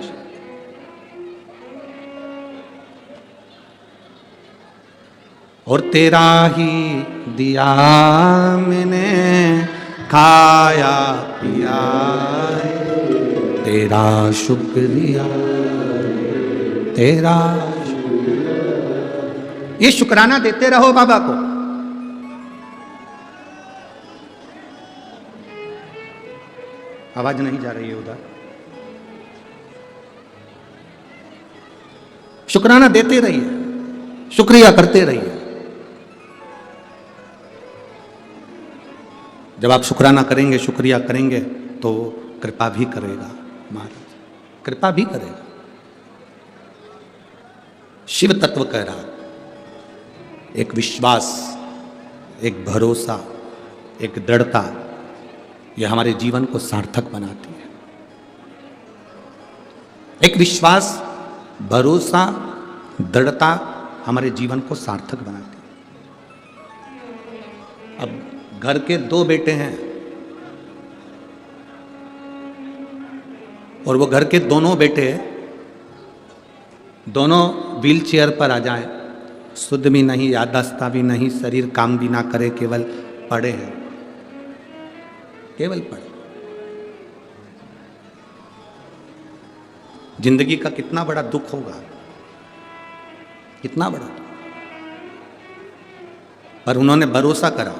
और तेरा ही दिया मैंने खाया पिया, तेरा शुक्रिया, तेरा ये शुक्राना देते रहो बाबा को। आवाज नहीं जा रही है उधर। शुक्राना देते रहिए, शुक्रिया करते रहिए। जब आप शुक्राना करेंगे, शुक्रिया करेंगे तो कृपा भी करेगा महाराज, कृपा भी करेगा। शिव तत्व कह रहा, एक विश्वास, एक भरोसा, एक दृढ़ता, यह हमारे जीवन को सार्थक बनाती है। एक विश्वास, भरोसा, दृढ़ता हमारे जीवन को सार्थक बनाती है। अब घर के 2 बेटे हैं और वो घर के दोनों बेटे दोनों व्हील चेयर पर आ जाएं, शुद्ध भी नहीं, याददाश्त भी नहीं, शरीर काम भी ना करे, केवल पड़े हैं, केवल पड़े। जिंदगी का कितना बड़ा दुख होगा, कितना बड़ा। पर उन्होंने भरोसा करा,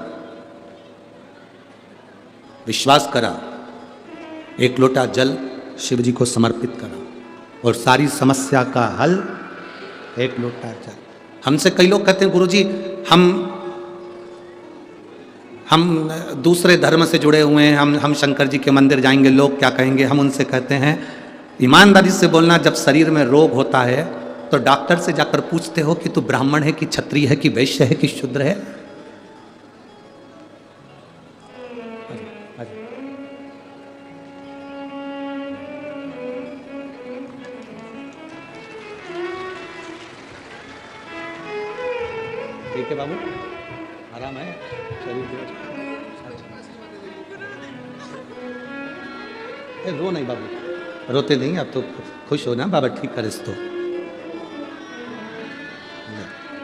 विश्वास करा, एक लोटा जल शिव जी को समर्पित करा और सारी समस्या का हल एक लोटा जल। हमसे कई लोग कहते हैं गुरुजी हम दूसरे धर्म से जुड़े हुए हैं, हम शंकर जी के मंदिर जाएंगे, लोग क्या कहेंगे। हम उनसे कहते हैं ईमानदारी से बोलना, जब शरीर में रोग होता है तो डॉक्टर से जाकर पूछते हो कि तू ब्राह्मण है कि क्षत्रिय है कि वैश्य है कि शूद्र है? ठीक है बाबू, आराम है शरीर के। रो नहीं बाबू, रोते नहीं, आप तो खुश हो ना, बाबा ठीक करे इसको।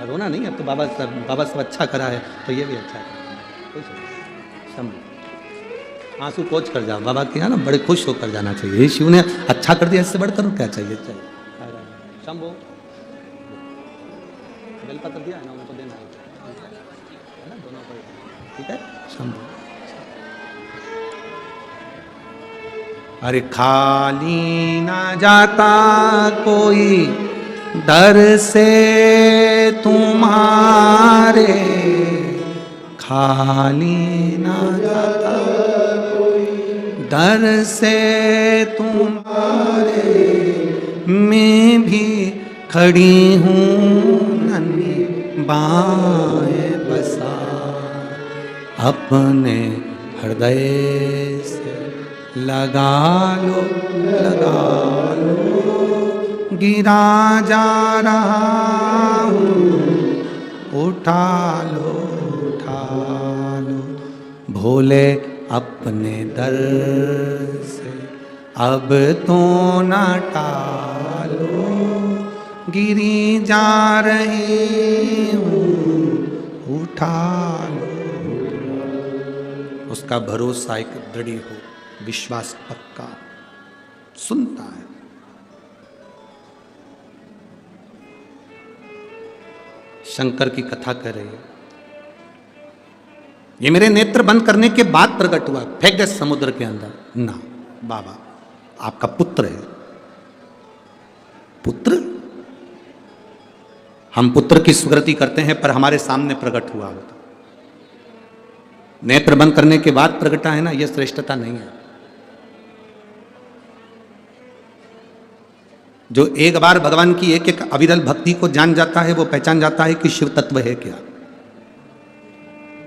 रोना नहीं, अब तो बाबा सब अच्छा करा है तो ये भी अच्छा करा, खुश हो, समझो, आंसू पोंछ कर जाओ बाबा के यहाँ ना, बड़े खुश होकर जाना चाहिए। शिव ने अच्छा कर दिया, इससे बढ़कर क्या चाहिए। चाहिए शंभो, बेलपत्र दिया है ना, उनको देना है ना, दोनों को, ठीक है शंभो। अरे खाली ना जाता कोई दर से तुम्हारे, खाली ना जाता कोई दर से तुम्हारे, मैं भी खड़ी हूँ नन्ही बाएं बसा, अपने हृदय से लगा लो, गिरा जा रहा हूँ, उठा लो, भोले अपने दर से अब तो न टालो, गिरी जा रही हूँ, उठा लो। उसका भरोसा एक दृढ़ हो, विश्वास पक्का, सुनता है। शंकर की कथा कर रही है, ये मेरे नेत्र बंद करने के बाद प्रकट हुआ, फेंक दे समुद्र के अंदर ना। बाबा आपका पुत्र है, पुत्र, हम पुत्र की स्वीकृति करते हैं पर हमारे सामने प्रकट हुआ होता, नेत्र बंद करने के बाद प्रकटा है ना, यह श्रेष्ठता नहीं है। जो एक बार भगवान की एक एक अविरल भक्ति को जान जाता है, वो पहचान जाता है कि शिव तत्व है क्या।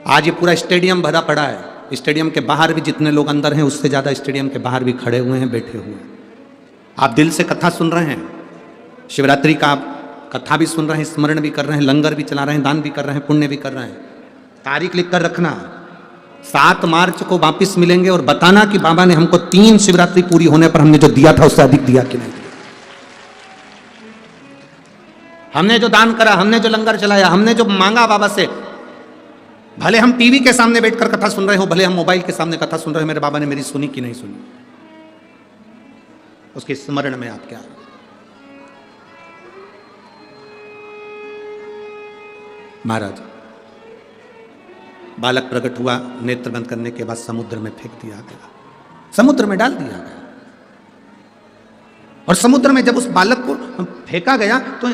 आज ये पूरा स्टेडियम भरा पड़ा है, स्टेडियम के बाहर भी जितने लोग अंदर हैं उससे ज्यादा स्टेडियम के बाहर भी खड़े हुए हैं, बैठे हुए हैं। आप दिल से कथा सुन रहे हैं, शिवरात्रि का आप कथा भी सुन रहे हैं, स्मरण भी कर रहे हैं, लंगर भी चला रहे हैं, दान भी कर रहे हैं, पुण्य भी कर रहे हैं। तारीख लिख कर रखना, 7 मार्च को वापिस मिलेंगे और बताना कि बाबा ने हमको 3 शिवरात्रि पूरी होने पर हमने जो दिया था उससे अधिक दिया कि नहीं, हमने जो दान करा, हमने जो लंगर चलाया, हमने जो मांगा बाबा से। भले हम टीवी के सामने बैठकर कथा सुन रहे हो, भले हम मोबाइल के सामने कथा सुन रहे हो, मेरे बाबा ने मेरी सुनी कि नहीं सुनी, उसके स्मरण में आप क्या। महाराज बालक प्रकट हुआ, नेत्र बंद करने के बाद समुद्र में फेंक दिया गया, समुद्र में डाल दिया गया। और समुद्र में जब उस बालक को फेंका गया तो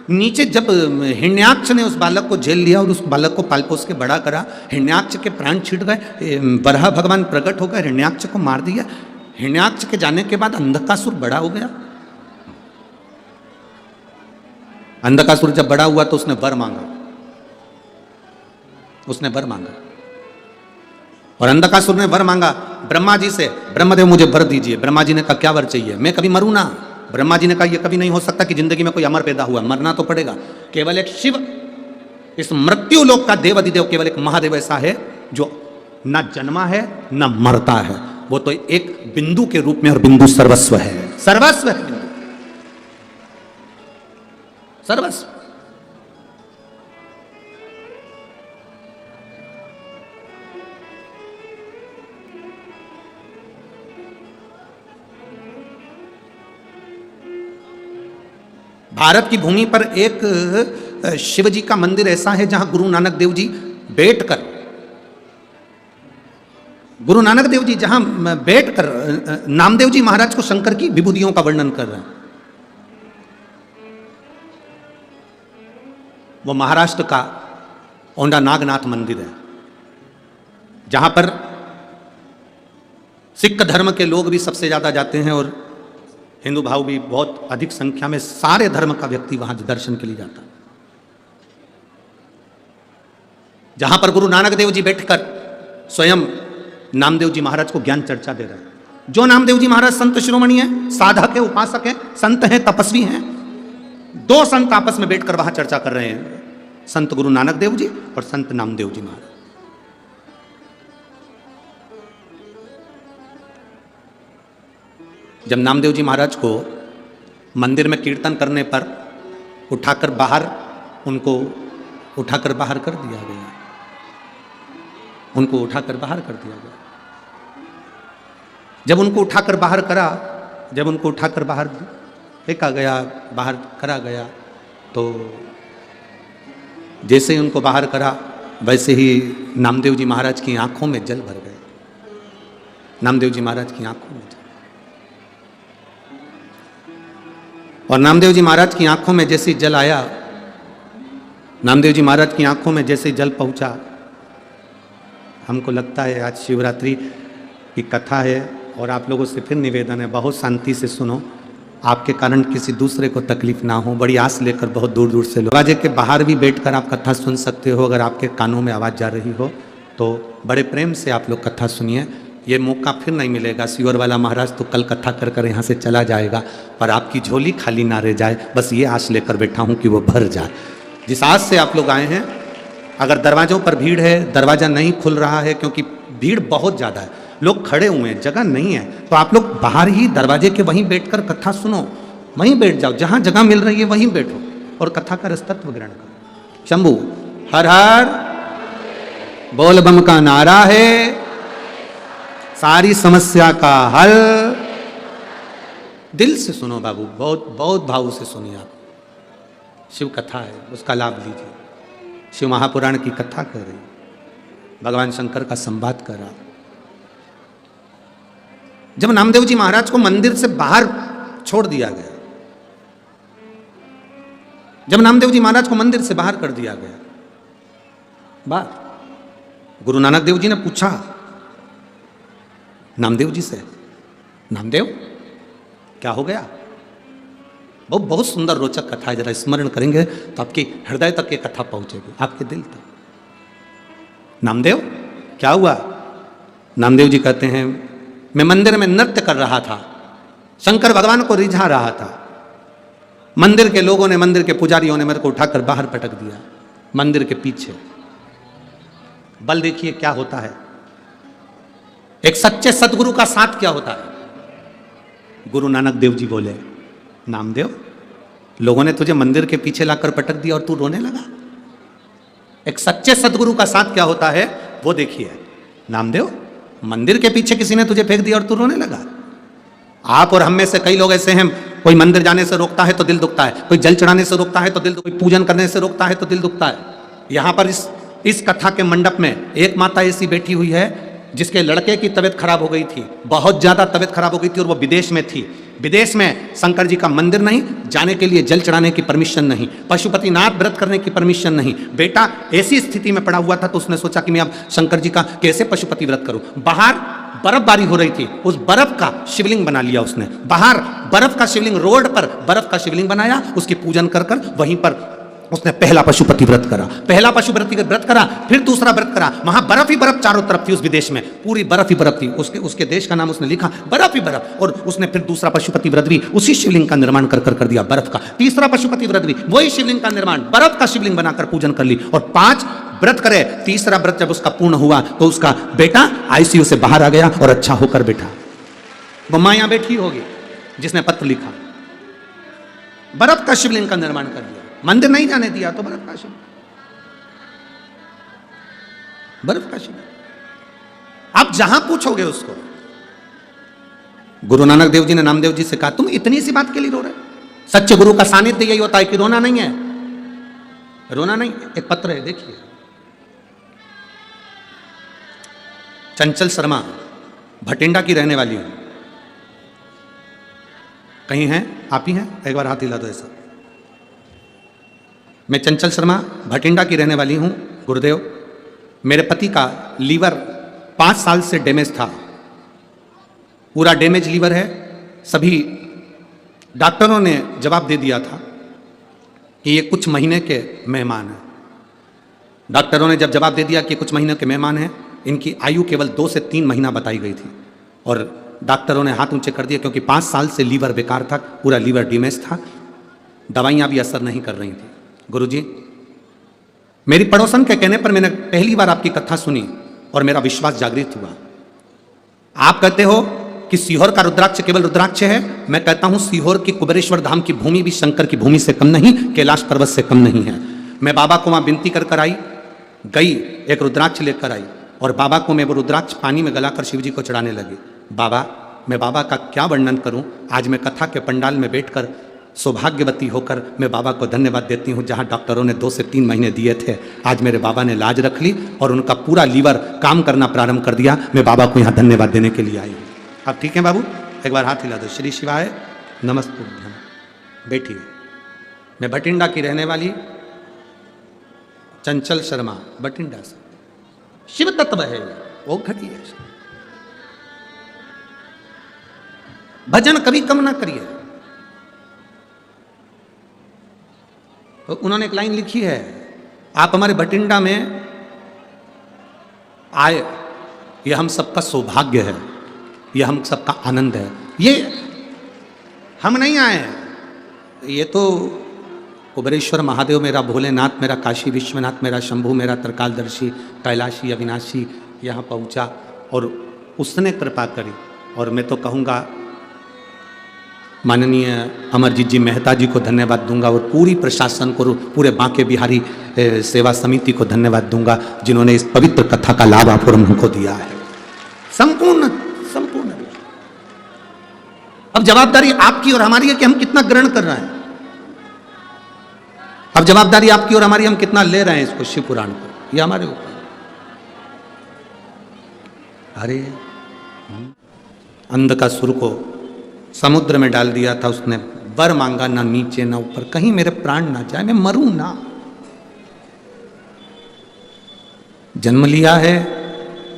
नीचे जब हिरण्याक्ष ने उस बालक को झेल लिया और उस बालक को पाल पोस के बड़ा करा, हिरण्याक्ष के प्राण छिड़ गए, बरहा भगवान प्रकट हो गए, हिरण्याक्ष को मार दिया। हिरण्याक्ष के जाने के बाद अंधकासुर बड़ा हो गया। अंधकासुर जब बड़ा हुआ तो उसने वर मांगा, उसने वर मांगा। और अंधकासुर ने वर मांगा ब्रह्मा जी से, ब्रह्मदेव मुझे वर दीजिए। ब्रह्मा जी ने कहा क्या वर चाहिए, मैं कभी मरूं ना। ब्रह्मा जी ने कहा यह कभी नहीं हो सकता कि जिंदगी में कोई अमर पैदा हुआ, मरना तो पड़ेगा। केवल एक शिव, इस मृत्यु लोक का देव अधिदेव केवल एक महादेव ऐसा है जो न जन्मा है न मरता है, वो तो एक बिंदु के रूप में, और बिंदु सर्वस्व है, सर्वस्व है बिंदु, सर्वस्व। भारत की भूमि पर एक शिव जी का मंदिर ऐसा है जहां गुरु नानक देव जी बैठकर, गुरु नानक देव जी जहां बैठकर नामदेव जी महाराज को शंकर की विभूतियों का वर्णन कर रहे हैं। वो महाराष्ट्र का औंडा नागनाथ मंदिर है, जहां पर सिख धर्म के लोग भी सबसे ज्यादा जाते हैं और हिंदू भाव भी बहुत अधिक संख्या में, सारे धर्म का व्यक्ति वहां दर्शन के लिए जाता है। जहां पर गुरु नानक देव जी बैठकर स्वयं नामदेव जी महाराज को ज्ञान चर्चा दे रहे हैं। जो नामदेव जी महाराज संत शिरोमणि है, साधक है, उपासक है, संत है, तपस्वी हैं, 2 संत आपस में बैठकर वहां चर्चा कर रहे हैं। संत गुरु नानक देव जी और संत नामदेव जी महाराज। जब नामदेव जी महाराज को मंदिर में कीर्तन करने पर उठाकर बाहर कर दिया गया, उनको उठाकर बाहर कर दिया गया। जब उनको उठाकर बाहर फेंका गया, बाहर करा गया, तो जैसे ही उनको बाहर करा वैसे ही नामदेव जी महाराज की आंखों में जल भर गए। नामदेव जी महाराज की आंखों में जल, और नामदेव जी महाराज की आंखों में जैसे जल आया, नामदेव जी महाराज की आंखों में जैसे जल पहुंचा, हमको लगता है आज शिवरात्रि की कथा है और आप लोगों से फिर निवेदन है, बहुत शांति से सुनो, आपके कारण किसी दूसरे को तकलीफ ना हो। बड़ी आस लेकर बहुत दूर दूर से लोग, दरवाजे के बाहर भी बैठकर आप कथा सुन सकते हो। अगर आपके कानों में आवाज़ जा रही हो तो बड़े प्रेम से आप लोग कथा सुनिए। ये मौका फिर नहीं मिलेगा। सियोर वाला महाराज तो कल कथा कर कर यहाँ से चला जाएगा, पर आपकी झोली खाली ना रह जाए, बस ये आस लेकर बैठा हूँ कि वो भर जाए। जिस आस से आप लोग आए हैं, अगर दरवाज़ों पर भीड़ है, दरवाज़ा नहीं खुल रहा है क्योंकि भीड़ बहुत ज़्यादा है, लोग खड़े हुए हैं, जगह नहीं है, तो आप लोग बाहर ही दरवाजे के वहीं बैठकर कथा सुनो, वहीं बैठ जाओ, जहाँ जगह मिल रही है वहीं बैठो और कथा का रसतत्व ग्रहण करो। शंभू हर हर बोल बम का नारा है, सारी समस्या का हल। दिल से सुनो बाबू, बहुत बहुत भाव से सुनिए। आप शिव कथा है, उसका लाभ लीजिए। शिव महापुराण की कथा कर रही, भगवान शंकर का संवाद कर रहा। जब नामदेव जी महाराज को मंदिर से बाहर छोड़ दिया गया, जब नामदेव जी महाराज को मंदिर से बाहर कर दिया गया, बाहर गुरु नानक देव जी ने पूछा नामदेव जी से, नामदेव क्या हो गया? बहुत बहुत सुंदर रोचक कथा है, जरा स्मरण करेंगे तो आपके हृदय तक ये कथा पहुंचेगी, आपके दिल तक। नामदेव क्या हुआ? नामदेव जी कहते हैं, मैं मंदिर में नृत्य कर रहा था, शंकर भगवान को रिझा रहा था। मंदिर के लोगों ने, मंदिर के पुजारियों ने मेरे को उठाकर बाहर पटक दिया मंदिर के पीछे। बल देखिए क्या होता है, एक सच्चे सदगुरु का साथ क्या होता है। गुरु नानक देव जी बोले, नामदेव लोगों ने तुझे मंदिर के पीछे लाकर पटक दिया और तू रोने लगा। एक सच्चे सदगुरु का साथ क्या होता है वो देखिए। नामदेव मंदिर के पीछे किसी ने तुझे फेंक दिया और तू रोने लगा। आप और हम में से कई लोग ऐसे हैं, कोई मंदिर जाने से रोकता है तो दिल दुखता है, कोई जल चढ़ाने से रोकता है तो दिल, कोई पूजन करने से रोकता है तो दिल दुखता है। यहां पर इस कथा के मंडप में एक माता ऐसी बैठी हुई है जिसके लड़के की तबीयत खराब हो गई थी, बहुत ज्यादा तबीयत खराब हो गई थी और वो विदेश में थी। विदेश में शंकर जी का मंदिर नहीं, जाने के लिए जल चढ़ाने की परमिशन नहीं, पशुपतिनाथ व्रत करने की परमिशन नहीं। बेटा ऐसी स्थिति में पड़ा हुआ था तो उसने सोचा कि मैं अब शंकर जी का कैसे पशुपति व्रत करूं। बाहर बर्फबारी हो रही थी, उस बर्फ का शिवलिंग बना लिया उसने। बाहर बर्फ का शिवलिंग, रोड पर बर्फ का शिवलिंग बनाया, उसकी पूजन कर कर वहीं पर उसने पहला पशुपति व्रत करा, पहला पशुपति व्रत करा, फिर दूसरा व्रत करा। वहां बर्फ ही बर्फ चारों तरफ थी, उस विदेश में पूरी बर्फ ही बर्फ थी। उसके देश का नाम उसने लिखा बर्फ ही बर्फ। और उसने फिर दूसरा पशुपति व्रत भी उसी शिवलिंग का निर्माण कर दिया बर्फ का। तीसरा पशुपति व्रत भी वही शिवलिंग का निर्माण, बर्फ का शिवलिंग बनाकर पूजन कर ली। और 5 व्रत करे। तीसरा व्रत जब उसका पूर्ण हुआ तो उसका बेटा आईसीयू से बाहर आ गया और अच्छा होकर बैठा। वो मां यहां बैठी होगी जिसने पत्र लिखा, बर्फ का शिवलिंग का निर्माण कर दिया, मंदिर नहीं जाने दिया तो बर्फ का शिवलिंग, बर्फ का शिवलिंग। आप जहां पूछोगे उसको। गुरु नानक देव जी ने नामदेव जी से कहा, तुम इतनी सी बात के लिए रो रहे? सच्चे गुरु का सानिध्य यही होता है कि रोना नहीं है, रोना नहीं। एक पत्र है देखिए, चंचल शर्मा, भटिंडा की रहने वाली हूं। कहीं हैं? आप ही हैं? एक बार हाथ हिला दो ऐसा। मैं चंचल शर्मा भटिंडा की रहने वाली हूं। गुरुदेव, मेरे पति का लीवर 5 साल से डैमेज था, पूरा डैमेज लीवर है। सभी डॉक्टरों ने जवाब दे दिया था कि ये कुछ महीने के मेहमान हैं। डॉक्टरों ने जब जवाब दे दिया कि कुछ महीने के मेहमान हैं, इनकी आयु केवल 2 से 3 महीना बताई गई थी। और डॉक्टरों ने हाथ ऊंचे कर दिए क्योंकि 5 साल से लीवर बेकार था, पूरा लीवर डैमेज था, दवाइयाँ भी असर नहीं कर रही थी। गुरुजी, मेरी पड़ोसन के कहने पर मैंने पहली बार आपकी कथा सुनी और मेरा विश्वास जागृत हुआ। आप कहते हो कि सीहोर का रुद्राक्ष केवल रुद्राक्ष है, मैं कहता हूं सीहोर की कुबेरेश्वर धाम की भूमि भी शंकर की भूमि से कम नहीं, कैलाश पर्वत से कम नहीं है। मैं बाबा को वहां विनती कर आई, गई, एक रुद्राक्ष लेकर आई और बाबा को मैं वो रुद्राक्ष पानी में गलाकर शिव जी को चढ़ाने लगी। बाबा, मैं बाबा का क्या वर्णन करूं, आज मैं कथा के पंडाल में बैठकर सौभाग्यवती होकर मैं बाबा को धन्यवाद देती हूं। जहां डॉक्टरों ने 2 से 3 महीने दिए थे, आज मेरे बाबा ने लाज रख ली और उनका पूरा लीवर काम करना प्रारंभ कर दिया। मैं बाबा को यहां धन्यवाद देने के लिए आई हूं। आप ठीक हैं बाबू? एक बार हाथ हिला दो। श्री शिवाय नमस्तुभ्यम। बैठिए। मैं बठिंडा की रहने वाली चंचल शर्मा, बठिंडा से। शिव तत्व है वो, घटी है। भजन कभी कम ना करिए। तो उन्होंने एक लाइन लिखी है, आप हमारे बठिंडा में आए, यह हम सबका सौभाग्य है, यह हम सबका आनंद है। ये हम नहीं आए, ये तो कुबेरेश्वर महादेव मेरा, भोलेनाथ मेरा, काशी विश्वनाथ मेरा, शंभू मेरा, त्रिकालदर्शी, कैलाशी, अविनाशी यहाँ पहुँचा और उसने कृपा करी। और मैं तो कहूँगा माननीय अमरजीत जी मेहता जी को धन्यवाद दूंगा और पूरी प्रशासन को, पूरे बांके बिहारी सेवा समिति को धन्यवाद दूंगा जिन्होंने इस पवित्र कथा का लाभ आप और हमको दिया है। संपूर्ण संपूर्ण। अब जवाबदारी आपकी और हमारी है कि हम कितना ग्रहण कर रहे हैं। अब जवाबदारी आपकी और हमारी, हम कितना ले रहे हैं इसको, शिव पुराण को, ये हमारे ऊपर। अरे अंध का सुर को समुद्र में डाल दिया था, उसने वर मांगा, ना नीचे ना ऊपर, कहीं मेरे प्राण ना जाए, मैं मरूं ना। जन्म लिया है,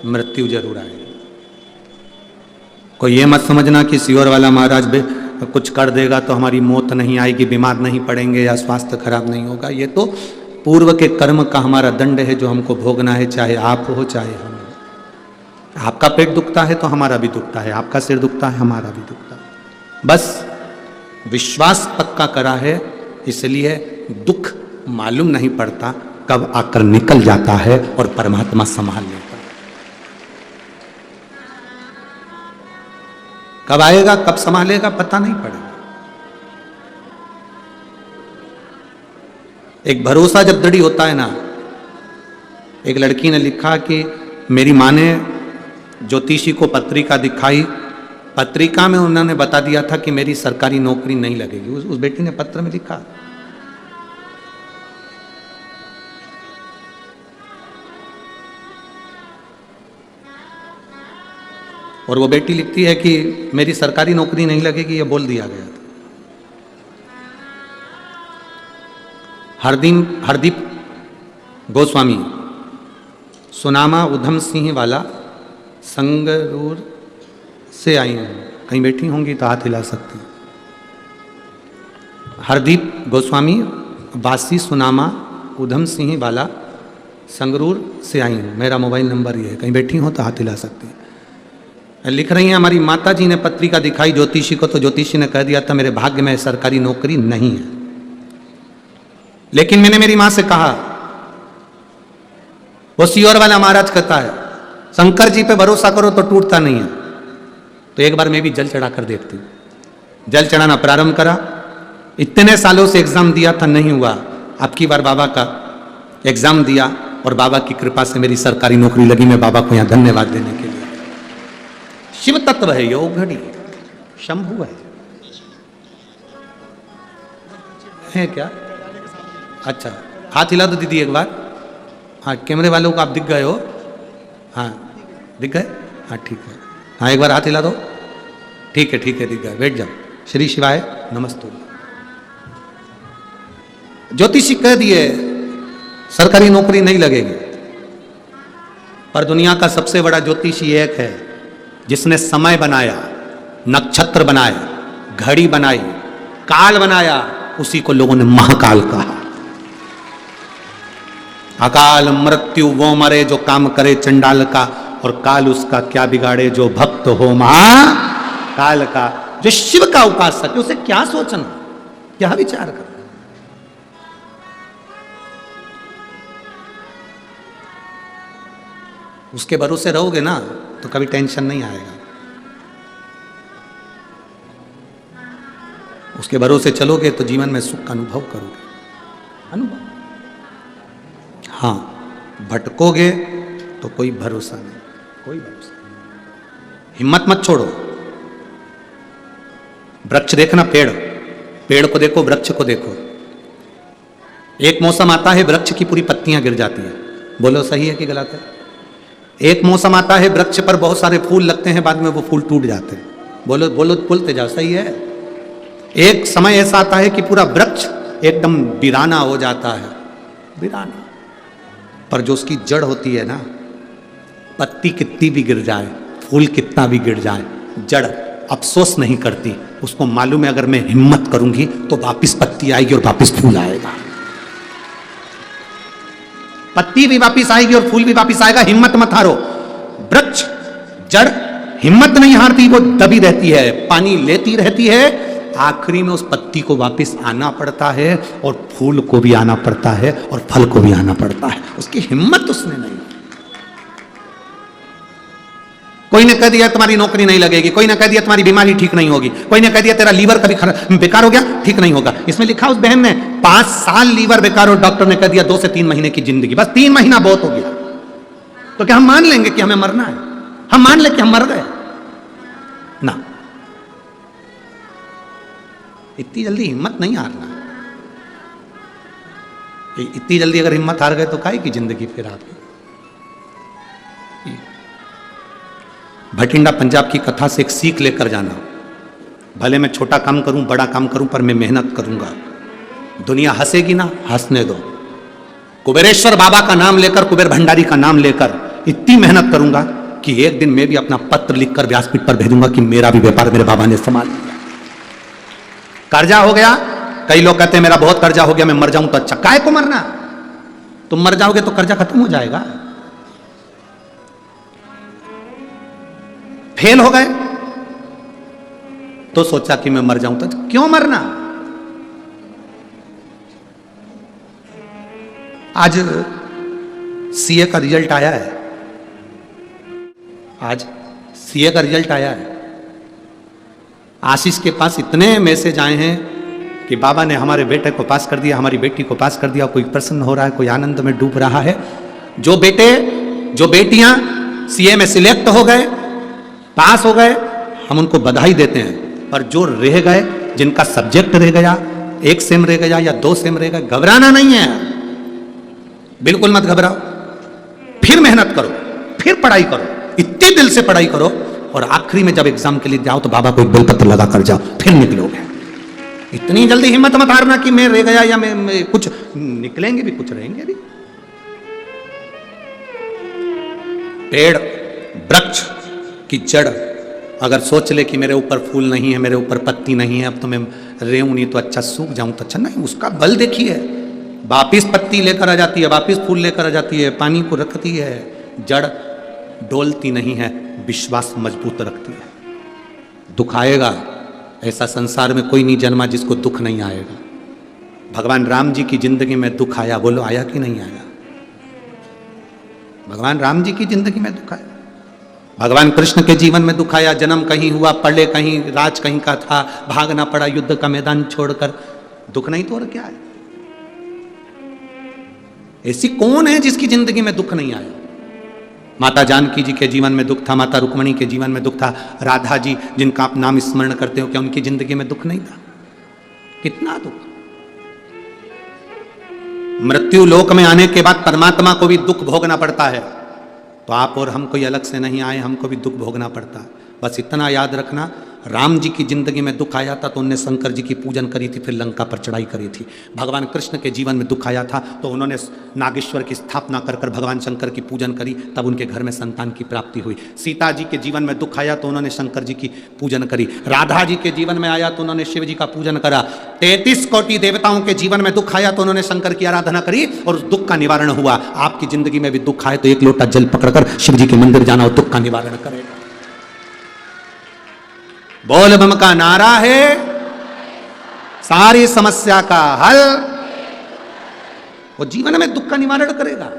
मृत्यु जरूर आएगी। कोई ये मत समझना कि सीहोर वाला महाराज कुछ कर देगा तो हमारी मौत नहीं आएगी, बीमार नहीं पड़ेंगे या स्वास्थ्य खराब नहीं होगा। ये तो पूर्व के कर्म का हमारा दंड है जो हमको भोगना है, चाहे आप हो चाहे हम। आपका पेट दुखता है तो हमारा भी दुखता है, आपका सिर दुखता है हमारा भी दुखता है। बस विश्वास पक्का करा है, इसलिए दुख मालूम नहीं पड़ता, कब आकर निकल जाता है और परमात्मा संभाल लेता है। कब आएगा कब संभालेगा पता नहीं पड़ेगा। एक भरोसा जब दृढ़ होता है ना, एक लड़की ने लिखा कि मेरी माँ ने ज्योतिषी को पत्रिका दिखाई, पत्रिका में उन्होंने बता दिया था कि मेरी सरकारी नौकरी नहीं लगेगी। उस बेटी ने पत्र में लिखा। और वो बेटी लिखती है कि मेरी सरकारी नौकरी नहीं लगेगी, ये बोल दिया गया था। हरदीप गोस्वामी, सुनामा उधम सिंह वाला, संगरूर से आई हैं, कहीं बैठी होंगी तो हाथ हिला सकती हैं। हरदीप गोस्वामी, वासी सुनामा उधम सिंह वाला, संगरूर से आई हूँ, मेरा मोबाइल नंबर ये है, कहीं बैठी हो तो हाथ हिला सकती हैं। लिख रही हैं, हमारी माता जी ने पत्रिका दिखाई ज्योतिषी को, तो ज्योतिषी ने कह दिया था मेरे भाग्य में सरकारी नौकरी नहीं है। लेकिन मैंने मेरी मां से कहा, वो सीहोर वाला महाराज कहता है शंकर जी पे भरोसा करो तो टूटता नहीं है। तो एक बार मैं भी जल चढ़ा कर देखती हूँ। जल चढ़ाना प्रारंभ करा, इतने सालों से एग्जाम दिया था, नहीं हुआ। अब की बार बाबा का एग्जाम दिया और बाबा की कृपा से मेरी सरकारी नौकरी लगी। मैं बाबा को यहाँ धन्यवाद देने के लिए। शिव तत्व है, योग घड़ी शंभु है क्या? अच्छा, हाथ हिला दो दीदी एक बार। हाँ, कैमरे वालों को आप दिख गए हो? हाँ दिख गए? हाँ ठीक है। हाँ एक बार हाथ हिला दो। ठीक है ठीक है, दिख गए, बैठ जाओ। श्री शिवाय नमस्ते। ज्योतिषी कह दिए सरकारी नौकरी नहीं लगेगी, पर दुनिया का सबसे बड़ा ज्योतिषी एक है जिसने समय बनाया, नक्षत्र बनाए, घड़ी बनाई, काल बनाया, उसी को लोगों ने महाकाल कहा। अकाल मृत्यु वो मरे जो काम करे चंडाल का, और काल उसका क्या बिगाड़े जो भक्त हो महाकाल का। जो शिव का उपासक है उसे क्या सोचना, क्या विचार करना। उसके भरोसे रहोगे ना तो कभी टेंशन नहीं आएगा। उसके भरोसे चलोगे तो जीवन में सुख का अनुभव करोगे, अनुभव। हाँ, भटकोगे तो कोई भरोसा नहीं, कोई भरोसा नहीं। हिम्मत मत छोड़ो। वृक्ष देखना, पेड़, पेड़ को देखो, वृक्ष को देखो। एक मौसम आता है वृक्ष की पूरी पत्तियां गिर जाती है, बोलो सही है कि गलत है? एक मौसम आता है वृक्ष पर बहुत सारे फूल लगते हैं, बाद में वो फूल टूट जाते हैं, बोलो बोलो, बोलते जाओ, सही है? एक समय ऐसा आता है कि पूरा वृक्ष एकदम वीराना हो जाता है, वीराना। पर जो उसकी जड़ होती है ना, पत्ती कितनी भी गिर जाए, फूल कितना भी गिर जाए, जड़ अफसोस नहीं करती। उसको मालूम है अगर मैं हिम्मत करूंगी तो वापिस पत्ती आएगी और वापिस फूल आएगा। पत्ती भी वापिस आएगी और फूल भी वापिस आएगा। हिम्मत मत हारो। वृक्ष, जड़ हिम्मत नहीं हारती, वो दबी रहती है, पानी लेती रहती है। आखिरी में उस पत्ती को वापिस आना पड़ता है और फूल को भी आना पड़ता है और फल को भी आना पड़ता है। उसकी हिम्मत उसने नहीं। कोई ने कह दिया तुम्हारी नौकरी नहीं लगेगी, कोई ने कह दिया तुम्हारी बीमारी ठीक नहीं होगी, कोई ने कह दिया तेरा लीवर कभी बेकार हो गया, ठीक नहीं होगा। इसमें लिखा उस बहन ने 5 साल लीवर बेकार और डॉक्टर ने कह दिया 2 से 3 महीने की जिंदगी, बस 3 महीना बहुत हो गया। तो क्या हम मान लेंगे कि हमें मरना है? हम मान ले कि हम मर गए ना। इतनी जल्दी हिम्मत नहीं हारना। इतनी जल्दी अगर हिम्मत हार गए तो काहे की जिंदगी फिर आपकी। भटिंडा पंजाब की कथा से एक सीख लेकर जाना। भले मैं छोटा काम करूं, बड़ा काम करूं, पर मैं मेहनत करूंगा। दुनिया हंसेगी ना, हंसने दो। कुबेरेश्वर बाबा का नाम लेकर, कुबेर भंडारी का नाम लेकर इतनी मेहनत करूंगा कि एक दिन मैं भी अपना पत्र लिखकर व्यासपीठ पर भेजूंगा कि मेरा भी व्यापार मेरे बाबा ने संभाल लिया। कर्जा हो गया, कई लोग कहते हैं मेरा बहुत कर्जा हो गया, मैं मर जाऊं तो अच्छा। काहे को मरना? तुम मर जाओगे तो कर्जा खत्म हो जाएगा। फेल हो गए तो सोचा कि मैं मर जाऊं तो क्यों मरना? आज सीए का रिजल्ट आया है, आज सीए का रिजल्ट आया है। आशीष के पास इतने मैसेज आए हैं कि बाबा ने हमारे बेटे को पास कर दिया, हमारी बेटी को पास कर दिया। कोई प्रसन्न हो रहा है, कोई आनंद में डूब रहा है। जो बेटे, जो बेटियां सीए में सिलेक्ट हो गए, पास हो गए, हम उनको बधाई देते हैं। पर जो रह गए, जिनका सब्जेक्ट रह गया, 1 सेम रह गया या 2 सेम रह गए, घबराना नहीं है, बिल्कुल मत घबराओ। फिर मेहनत करो, फिर पढ़ाई करो, इतने दिल से पढ़ाई करो और आखिरी में जब एग्जाम के लिए जाओ तो बाबा को एक बेलपत्र लगा कर जाओ, फिर निकलोगे। इतनी जल्दी हिम्मत मत हारना कि मैं रह गया या मैं कुछ। निकलेंगे भी, कुछ रहेंगे भी। पेड़, वृक्ष की जड़ अगर सोच ले कि मेरे ऊपर फूल नहीं है, मेरे ऊपर पत्ती नहीं है, अब तो मैं रेहूं नहीं तो अच्छा, सूख जाऊं तो अच्छा, नहीं। उसका बल देखिए, वापिस पत्ती लेकर आ जाती है, वापिस फूल लेकर आ जाती है, पानी को रखती है। जड़ डोलती नहीं है, विश्वास मजबूत रखती है। दुख आएगा, ऐसा संसार में कोई नहीं जन्मा जिसको दुख नहीं आएगा। भगवान राम जी की जिंदगी में दुख आया, बोलो आया कि नहीं आया? भगवान राम जी की जिंदगी में दुख आया। भगवान कृष्ण के जीवन में दुख आया। जन्म कहीं हुआ, पढ़े कहीं, राज कहीं का था, भागना पड़ा युद्ध का मैदान छोड़कर। दुख नहीं तो और क्या है? ऐसी कौन है जिसकी जिंदगी में दुख नहीं आया? माता जानकी जी के जीवन में दुख था, माता रुक्मणी के जीवन में दुख था, राधा जी जिनका आप नाम स्मरण करते हो, क्या उनकी जिंदगी में दुख नहीं था? कितना दुख। मृत्यु लोक में आने के बाद परमात्मा को भी दुख भोगना पड़ता है। तो आप और हम कोई अलग से नहीं आए, हमको भी दुख भोगना पड़ता है। बस इतना याद रखना, राम जी की जिंदगी में दुख आया था तो उन्होंने शंकर जी की पूजन करी थी, फिर लंका पर चढ़ाई करी थी। भगवान कृष्ण के जीवन में दुख आया था तो उन्होंने नागेश्वर की स्थापना कर कर भगवान शंकर की पूजन करी, तब उनके घर में संतान की प्राप्ति हुई। सीता जी के जीवन में दुख आया तो उन्होंने शंकर जी की पूजन करी। राधा जी के जीवन में आया तो उन्होंने शिव जी का पूजन करा। 33 कोटि देवताओं के जीवन में दुख आया तो उन्होंने शंकर की आराधना करी और उस दुख का निवारण हुआ। आपकी जिंदगी में भी दुख आए तो 1 लोटा जल पकड़कर शिव जी के मंदिर जाना और दुख का निवारण करेगा। बोल बम का नारा है सारी समस्या का हल। वो जीवन में दुख का निवारण करेगा।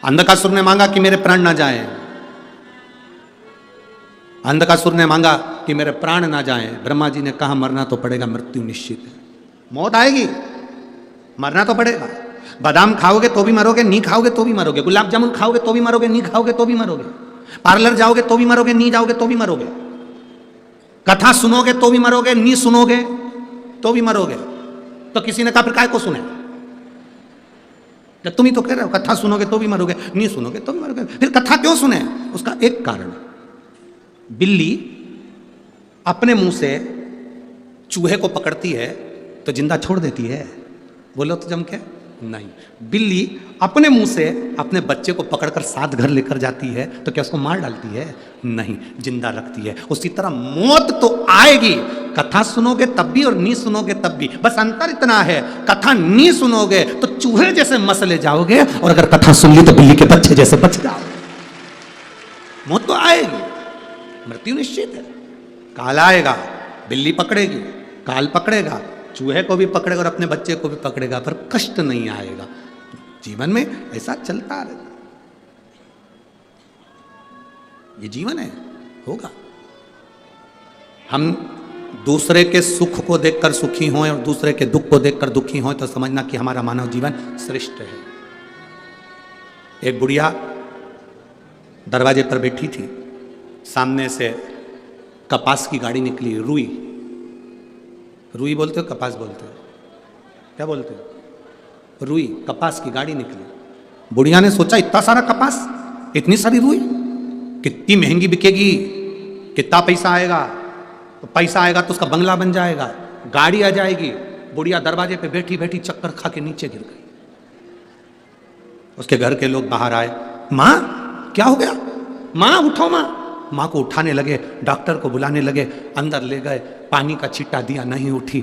अंधकासुर ने मांगा कि मेरे प्राण ना जाएं। अंधकासुर ने मांगा कि मेरे प्राण ना जाएं। ब्रह्मा जी ने कहा मरना तो पड़ेगा, मृत्यु निश्चित है, मौत आएगी, मरना तो पड़ेगा। बादाम खाओगे तो भी मरोगे, नहीं खाओगे तो भी मरोगे। गुलाब जामुन खाओगे तो भी मरोगे, नहीं खाओगे तो भी मरोगे। पार्लर जाओगे तो भी मरोगे, नहीं जाओगे तो भी मरोगे। कथा सुनोगे तो भी मरोगे, नहीं सुनोगे तो भी मरोगे। तो किसी ने कहा फिर काय को सुने? तुम ही तो कह रहे हो कथा सुनोगे तो भी मरोगे, नहीं सुनोगे तो भी मरोगे, फिर कथा क्यों सुने? उसका एक कारण, बिल्ली अपने मुंह से चूहे को पकड़ती है तो जिंदा छोड़ देती है? बोलो तो जम के नहीं। बिल्ली अपने मुंह से अपने बच्चे को पकड़कर साथ घर लेकर जाती है तो क्या उसको मार डालती है? नहीं, जिंदा रखती है। उसी तरह मौत तो आएगी, कथा सुनोगे तब भी और नहीं सुनोगे तब भी। बस अंतर इतना है, कथा नहीं सुनोगे तो चूहे जैसे मसले जाओगे, और अगर कथा सुन ली तो बिल्ली के बच्चे जैसे बच जाओगे। मौत तो आएगी, मृत्यु निश्चित है। काल आएगा, बिल्ली पकड़ेगी, काल पकड़ेगा, चूहे को भी पकड़ेगा और अपने बच्चे को भी पकड़ेगा, पर कष्ट नहीं आएगा। जीवन में ऐसा चलता रहेगा, ये जीवन है, होगा। हम दूसरे के सुख को देखकर सुखी हों और दूसरे के दुख को देखकर दुखी हों तो समझना कि हमारा मानव जीवन श्रेष्ठ है। एक बुढ़िया दरवाजे पर बैठी थी, सामने से कपास की गाड़ी निकली। रुई, रुई बोलते हो कपास बोलते हो? क्या बोलते हो? रुई, कपास की गाड़ी निकली। बुढ़िया ने सोचा इतना सारा कपास, इतनी सारी रुई, कितनी महंगी बिकेगी, कितना पैसा आएगा? तो पैसा आएगा तो उसका बंगला बन जाएगा, गाड़ी आ जाएगी। बुढ़िया दरवाजे पे बैठी बैठी चक्कर खा के नीचे गिर गई। उसके घर के लोग बाहर आए, माँ क्या हो गया? माँ उठो माँ। माँ को उठाने लगे, डॉक्टर को बुलाने लगे, अंदर ले गए, पानी का छिट्टा दिया, नहीं उठी।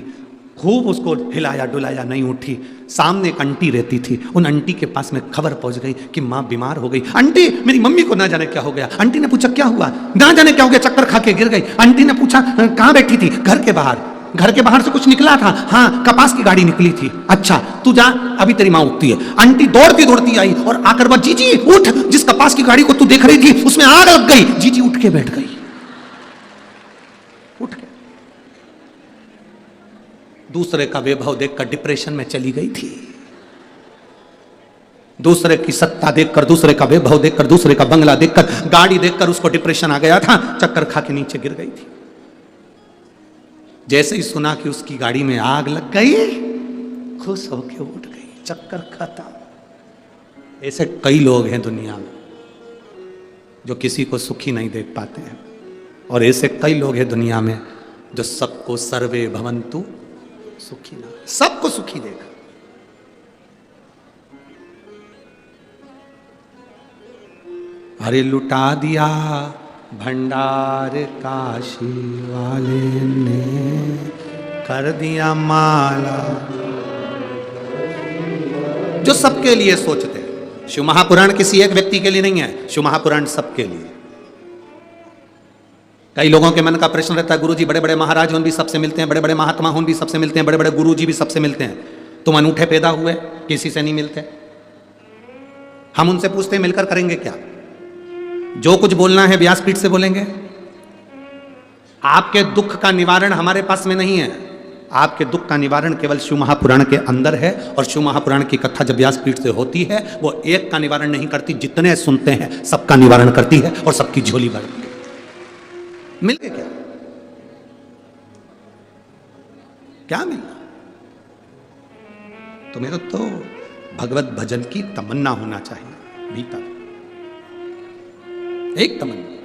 खूब उसको हिलाया डुलाया, नहीं उठी। सामने एक आंटी रहती थी, उन आंटी के पास में खबर पहुंच गई कि माँ बीमार हो गई। आंटी, मेरी मम्मी को ना जाने क्या हो गया। आंटी ने पूछा क्या हुआ? ना जाने क्या हो गया, चक्कर खा के गिर गई। आंटी ने पूछा कहाँ बैठी थी? घर के बाहर। घर के बाहर से कुछ निकला था? हाँ, कपास की गाड़ी निकली थी। अच्छा, तू जा, अभी तेरी माँ उठती है। आंटी दौड़ती दौड़ती आई और आकर बात, जीजी उठ, जिस कपास की गाड़ी को तू देख रही थी उसमें आग लग गई। जीजी उठ के बैठ गई, उठ के। दूसरे का वैभव देखकर डिप्रेशन में चली गई थी। दूसरे की सत्ता देखकर, दूसरे का वैभव देखकर, दूसरे का बंगला देखकर, गाड़ी देखकर उसको डिप्रेशन आ गया था, चक्कर खा के नीचे गिर गई थी। जैसे ही सुना कि उसकी गाड़ी में आग लग गई, खुश होके उठ गई, चक्कर खत्म। ऐसे कई लोग हैं दुनिया में जो किसी को सुखी नहीं देख पाते हैं, और ऐसे कई लोग हैं दुनिया में जो सबको सर्वे भवन्तु सुखी ना, सबको सुखी देगा। अरे लुटा दिया भंडार काशी वाले ने, कर दिया माला। जो सबके लिए सोचते हैं। शिव महापुराण किसी एक व्यक्ति के लिए नहीं है, शिव महापुराण सबके लिए। कई लोगों के मन का प्रश्न रहता है, गुरुजी बड़े बड़े महाराज हों भी सबसे मिलते हैं, बड़े बड़े महात्मा हों भी सबसे मिलते हैं, बड़े बड़े गुरुजी भी सबसे मिलते हैं, तुम अनूठे पैदा हुए किसी से नहीं मिलते। हम उनसे पूछते हैं मिलकर करेंगे क्या? जो कुछ बोलना है व्यासपीठ से बोलेंगे। आपके दुख का निवारण हमारे पास में नहीं है, आपके दुख का निवारण केवल शिव महापुराण के अंदर है। और शिव महापुराण की कथा जब व्यासपीठ से होती है, वो एक का निवारण नहीं करती, जितने सुनते हैं सबका निवारण करती है और सबकी झोली भरती है। मिल गए क्या? क्या मिलना? तुम्हें तो भगवत भजन की तमन्ना होना चाहिए भीतर, एक तमन्ना।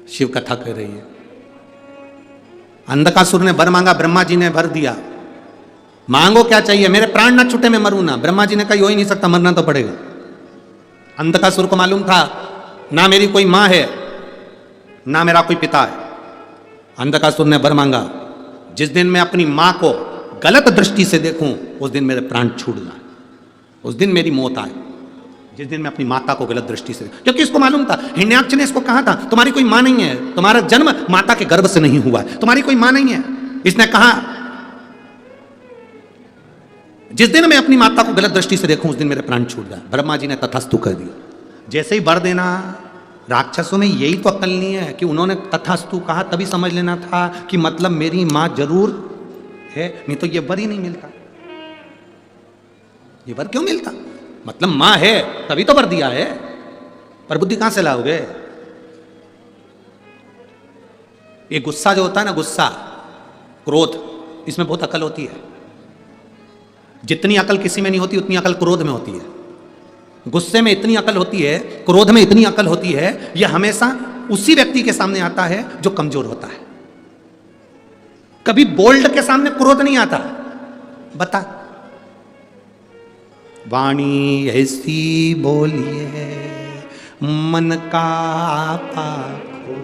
शिव कथा कह रही है, अंधकासुर ने वर मांगा, ब्रह्मा जी ने भर दिया। मांगो क्या चाहिए? मेरे प्राण ना छूटे, मैं मरूं ना। ब्रह्मा जी ने कहा हो ही नहीं सकता, मरना तो पड़ेगा। अंधकासुर को मालूम था ना मेरी कोई मां है ना मेरा कोई पिता है। अंधकासुर ने वर मांगा, जिस दिन मैं अपनी मां को गलत दृष्टि से देखूं उस दिन मेरे प्राण छूट जाए, उस दिन मेरी मौत आए, जिस दिन मैं अपनी माता को गलत दृष्टि से। क्योंकि इसको मालूम था, हिरण्याक्ष ने इसको कहा था तुम्हारी कोई मां नहीं है, तुम्हारा जन्म माता के गर्भ से नहीं हुआ है, तुम्हारी कोई मां नहीं है। इसने कहा, जिस दिन मैं अपनी माता को गलत दृष्टि से देखूं उस दिन मेरे प्राण छूट जाए। ब्रह्मा जी ने तथास्तु कर दिया। जैसे ही वर देना, राक्षसों में यही तो अक्ल नहीं है कि उन्होंने तथास्तु कहा, तभी समझ लेना था कि मतलब मेरी मां जरूर है, नहीं तो ये वर ही नहीं मिलता। ये वर क्यों मिलता? मतलब मां है तभी तो वर दिया है, पर बुद्धि कहां से लाओगे? ये गुस्सा जो होता है ना, गुस्सा, क्रोध, इसमें बहुत अकल होती है। जितनी अकल किसी में नहीं होती उतनी अकल क्रोध में होती है। गुस्से में इतनी अकल होती है, क्रोध में इतनी अकल होती है। यह हमेशा उसी व्यक्ति के सामने आता है जो कमजोर होता है। कभी बोल्ड के सामने क्रोध नहीं आता। बता, वाणी ऐसी बोलिए मन का पाखो।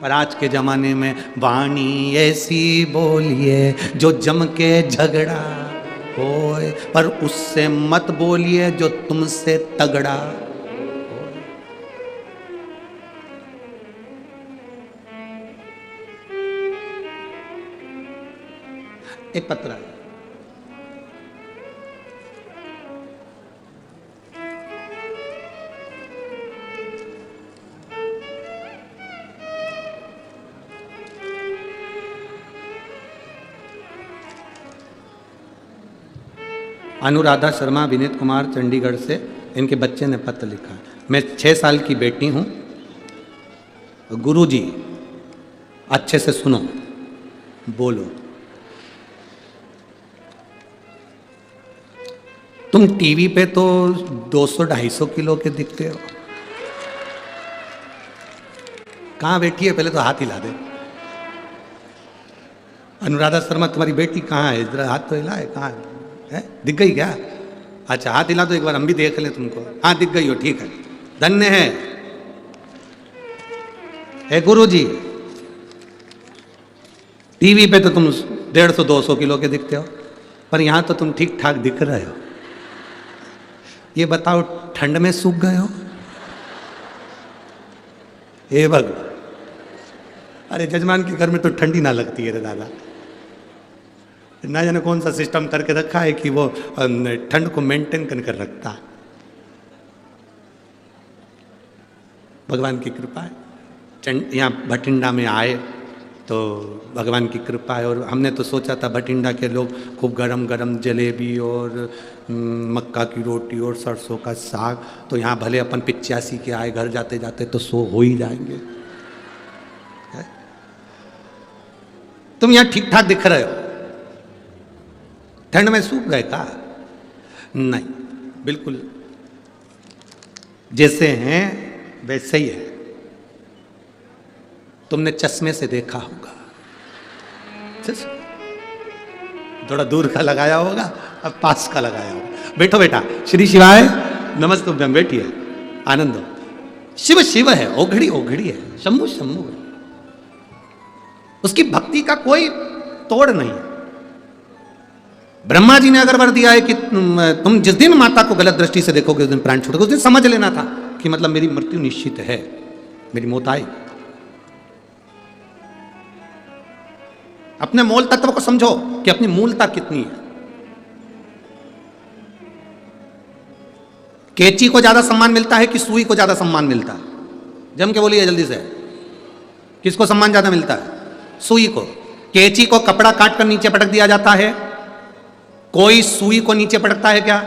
पर आज के जमाने में वाणी ऐसी बोलिए जो जम के झगड़ा होए, पर उससे मत बोलिए जो तुमसे तगड़ा होए। एक पत्र है, अनुराधा शर्मा, विनीत कुमार, चंडीगढ़ से इनके बच्चे ने पत्र लिखा। मैं 6 साल की बेटी हूँ। गुरुजी अच्छे से सुनो, बोलो। तुम टीवी पे तो 200-250 किलो के दिखते हो। कहाँ बैठी है? पहले तो हाथ हिला दे। अनुराधा शर्मा तुम्हारी बेटी कहाँ है? इधर हाथ तो हिलाए। कहाँ है? दिख गई क्या? अच्छा, हाथ हिला तो एक बार हम भी देख लें तुमको। हाँ, दिख गई हो, ठीक है, धन्य है। हे गुरुजी, टीवी पे तो तुम 150-200 किलो के दिखते हो, पर यहां तो तुम ठीक ठाक दिख रहे हो। ये बताओ, ठंड में सूख गए हो? हे भगवान, अरे जजमान के घर में तो ठंडी ना लगती है रे दादा। ना जाने कौन सा सिस्टम करके रखा है कि वो ठंड को मेंटेन कर रखता है। भगवान की कृपा है। यहाँ भटिंडा में आए तो भगवान की कृपा है। और हमने तो सोचा था भटिंडा के लोग खूब गरम गरम जलेबी और मक्का की रोटी और सरसों का साग, तो यहाँ भले अपन 85 के आए, घर जाते जाते तो 100 हो ही जाएंगे। तुम यहाँ ठीक ठाक दिख रहे हो। ठंड में सूख गए का? नहीं, बिल्कुल जैसे हैं वैसे ही है। तुमने चश्मे से देखा होगा, थोड़ा दूर का लगाया होगा, अब पास का लगाया होगा। बैठो बेटा, श्री शिवाय नमस्ते। बैठिए, आनंद हो। शिव शिव है, ओघड़ी ओघड़ी है, शंभु शंभु है। उसकी भक्ति का कोई तोड़ नहीं। ब्रह्मा जी ने अगर वर दिया है कि तुम जिस दिन माता को गलत दृष्टि से देखोगे उस दिन प्राण छूटेगा, उस दिन समझ लेना था कि मतलब मेरी मृत्यु निश्चित है, मेरी मौत आई। अपने मूल तत्व को समझो कि अपनी मूलता कितनी है। कैंची को ज्यादा सम्मान मिलता है कि सुई को ज्यादा सम्मान मिलता है? जम के बोलिए जल्दी से, किसको सम्मान ज्यादा मिलता है? सुई को। कैंची को कपड़ा काट कर नीचे पटक दिया जाता है, कोई सुई को नीचे पटकता है क्या?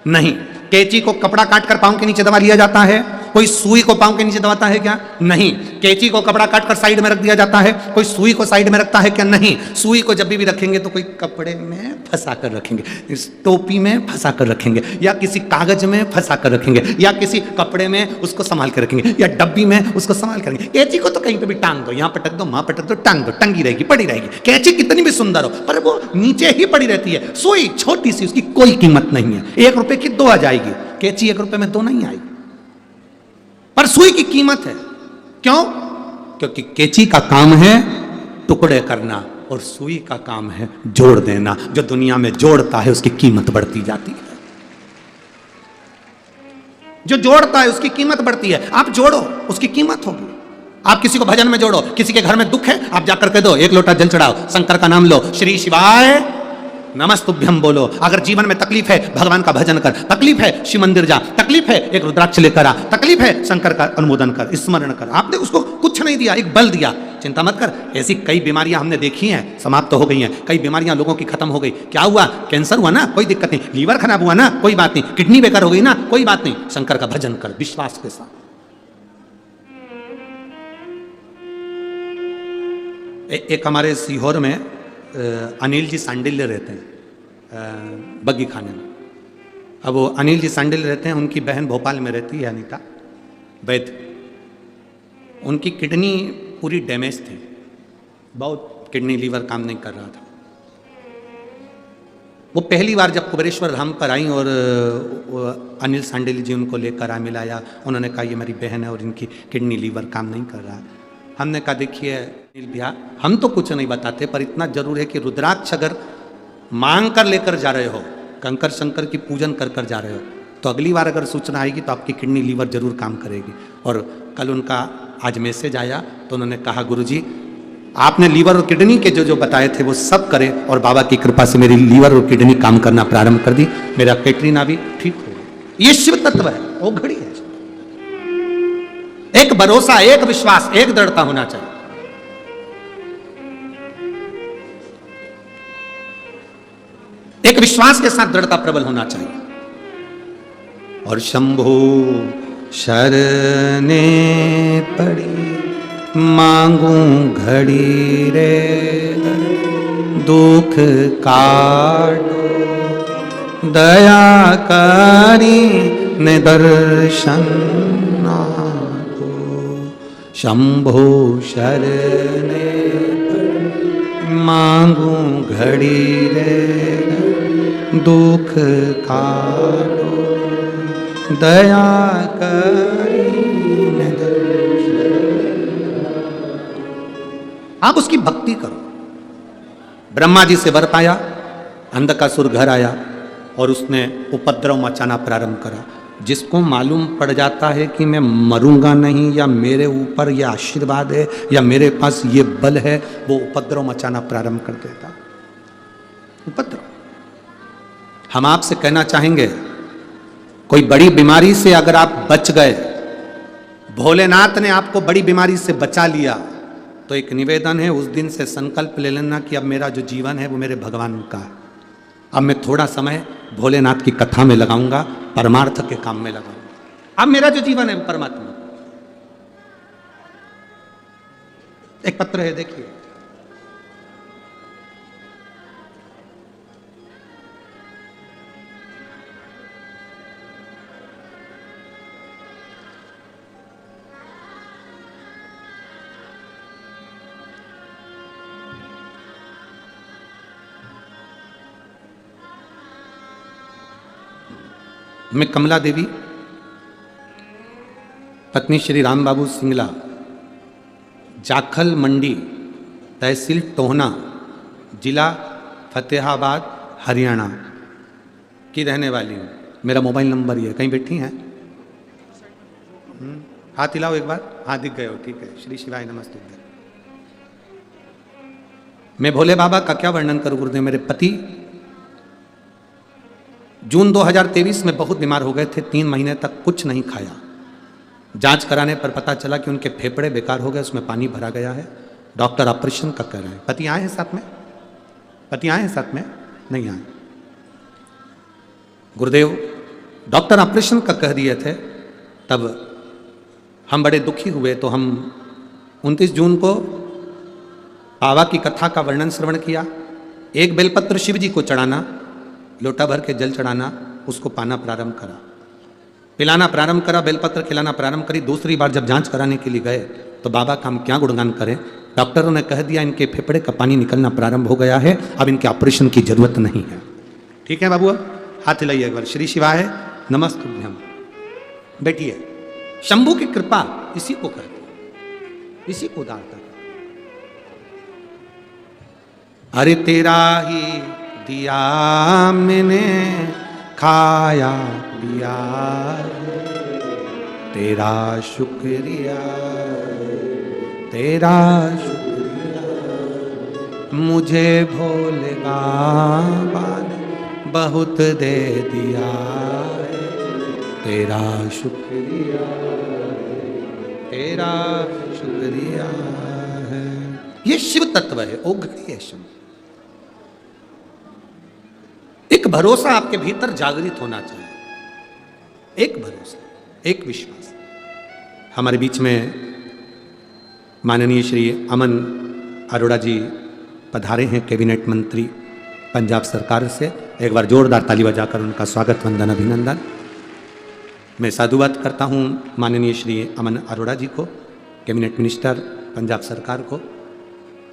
नहीं। कैंची को कपड़ा काट कर पांव के नीचे दबा लिया जाता है, कोई सुई को पांव के नीचे दबाता है क्या? नहीं। कैंची को कपड़ा काट कर साइड में रख दिया जाता है, कोई सुई को साइड में रखता है क्या? नहीं। सुई को जब भी रखेंगे तो कोई कपड़े में फंसा कर रखेंगे, इस टोपी में फंसा कर रखेंगे, या किसी कागज में फंसा कर रखेंगे, या किसी कपड़े में उसको संभाल कर रखेंगे, या डब्बी में उसको संभाल कर रखेंगे। कैंची को तो कहीं पे भी टांग दो, यहाँ पटक दो, वहां पटक दो, टांग दो, टंगी रहेगी, पड़ी रहेगी। कैंची कितनी भी सुंदर हो पर वो नीचे ही पड़ी रहती है। सुई छोटी सी, उसकी कोई कीमत नहीं है। 1 रुपए की 2 आ जाएगी, कैंची 1 रुपए में 2 नहीं आएगी, पर सुई की कीमत है। क्यों? क्योंकि कैंची का काम है टुकड़े करना और सुई का काम है जोड़ देना। जो दुनिया में जोड़ता है उसकी कीमत बढ़ती जाती है। जो जोड़ता है उसकी कीमत बढ़ती है। आप जोड़ो, उसकी कीमत होगी। आप किसी को भजन में जोड़ो, किसी के घर में दुख है, आप जाकर के दो, 1 लोटा जल चढ़ाओ, शंकर का नाम लो, श्री शिवाय नमस्तुभ्यम बोलो। अगर जीवन में तकलीफ है भगवान का भजन कर, तकलीफ है शिव मंदिर जा, तकलीफ है एक रुद्राक्ष लेकर आ, तकलीफ है शंकर का अनुमोदन कर, स्मरण कर। आपने उसको कुछ नहीं दिया, एक बल दिया, चिंता मत कर। ऐसी कई बीमारियां हमने देखी हैं, समाप्त तो हो गई हैं। कई बीमारियां लोगों की खत्म हो गई। क्या हुआ? कैंसर हुआ ना, कोई दिक्कत नहीं। लीवर खराब हुआ ना, कोई बात नहीं। किडनी बेकार हो गई ना, कोई बात नहीं। शंकर का भजन कर विश्वास के साथ। एक हमारे सीहोर में अनिल जी सांडिल्य रहते हैं, बग्गी खाने में। अब वो अनिल जी सांडिल्य रहते हैं, उनकी बहन भोपाल में रहती है, अनीता वैद। उनकी किडनी पूरी डैमेज थी, बहुत किडनी लीवर काम नहीं कर रहा था। वो पहली बार जब कुबेरेश्वर धाम पर आई और अनिल सांडिल्य जी उनको लेकर आ मिलाया, उन्होंने कहा ये मेरी बहन है और इनकी किडनी लीवर काम नहीं कर रहा। हमने कहा देखिए अनिल भैया, हम तो कुछ नहीं बताते, पर इतना जरूर है कि रुद्राक्ष अगर मांग कर लेकर जा रहे हो, कंकर शंकर की पूजन कर कर जा रहे हो, तो अगली बार अगर सूचना आएगी तो आपकी किडनी लीवर जरूर काम करेगी। और कल उनका आज मैसेज आया तो उन्होंने कहा गुरुजी आपने लीवर और किडनी के जो बताए थे वो सब करे, और बाबा की कृपा से मेरी लीवर और किडनी काम करना प्रारंभ कर दी, मेरा कैटरीना भी ठीक हो गई। ये शिव तत्व है, वो घड़ी है। एक भरोसा, एक विश्वास, एक दृढ़ता होना चाहिए। एक विश्वास के साथ दृढ़ता प्रबल होना चाहिए। और शंभो शरणे पड़ी मांगू घड़ी रे, दुख काटो दया करी निदर्शन नाको। शंभो शरणे पड़ी मांगू घड़ी रे, दुख काटो दया करी। आप उसकी भक्ति करो। ब्रह्मा जी से वर पाया, अंधकासुर घर आया और उसने उपद्रव मचाना प्रारंभ करा। जिसको मालूम पड़ जाता है कि मैं मरूंगा नहीं, या मेरे ऊपर यह आशीर्वाद है, या मेरे पास ये बल है, वो उपद्रव मचाना प्रारंभ कर देता। उपद्रव। हम आपसे कहना चाहेंगे, कोई बड़ी बीमारी से अगर आप बच गए, भोलेनाथ ने आपको बड़ी बीमारी से बचा लिया, तो एक निवेदन है, उस दिन से संकल्प ले लेना कि अब मेरा जो जीवन है वो मेरे भगवान का है। अब मैं थोड़ा समय भोलेनाथ की कथा में लगाऊंगा, परमार्थ के काम में लगाऊंगा। अब मेरा जो जीवन है वो परमात्मा। एक पत्र है, देखिए। मैं कमला देवी, पत्नी श्री राम बाबू सिंगला, जाखल मंडी, तहसील टोहना, जिला फतेहाबाद, हरियाणा की रहने वाली हूँ। मेरा मोबाइल नंबर ये है। कहीं बैठी हैं? हाथ हिलाओ एक बार। हाँ, दिख गए हो, ठीक है। श्री शिवाय नमस्ते। मैं भोले बाबा का क्या वर्णन करूँ गुरुदेव। मेरे पति जून 2023 में बहुत बीमार हो गए थे, 3 महीने तक कुछ नहीं खाया। जांच कराने पर पता चला कि उनके फेफड़े बेकार हो गए, उसमें पानी भरा गया है। डॉक्टर ऑपरेशन का कह रहे हैं। पति आए हैं साथ में? पति आए हैं साथ में? नहीं आए। गुरुदेव डॉक्टर ऑपरेशन का कह दिए थे, तब हम बड़े दुखी हुए। तो हम 29 जून को बाबा की कथा का वर्णन श्रवण किया। एक बेलपत्र शिव जी को चढ़ाना, लोटा भर के जल चढ़ाना, उसको पाना प्रारंभ करा, पिलाना प्रारंभ करा, बेलपत्र खिलाना प्रारंभ करी। दूसरी बार जब जांच कराने के लिए गए तो बाबा का हम क्या गुणगान करें। डॉक्टरों ने कह दिया इनके फेफड़े का पानी निकलना प्रारंभ हो गया है, अब इनके ऑपरेशन की जरूरत नहीं है। ठीक है बाबू, हाथ हिलाइए एक बार। श्री शिवाय नमस्तुभ्यम। बैठिए। शंभू की कृपा इसी को कहते हैं, इसी को उदारता। अरे तेरा ही दिया मैंने खाया पिया, तेरा शुक्रिया, तेरा शुक्रिया। मुझे भोले बाबा ने बहुत दे दिया है, तेरा शुक्रिया है, तेरा शुक्रिया है। ये शिव तत्व है, ओघड़ी है शिव। एक भरोसा आपके भीतर जागृत होना चाहिए, एक भरोसा, एक विश्वास। हमारे बीच में माननीय श्री अमन अरोड़ा जी पधारे हैं, कैबिनेट मंत्री पंजाब सरकार से। एक बार जोरदार ताली बजाकर उनका स्वागत, वंदन, अभिनंदन। मैं साधुवाद करता हूं माननीय श्री अमन अरोड़ा जी को, कैबिनेट मिनिस्टर पंजाब सरकार को।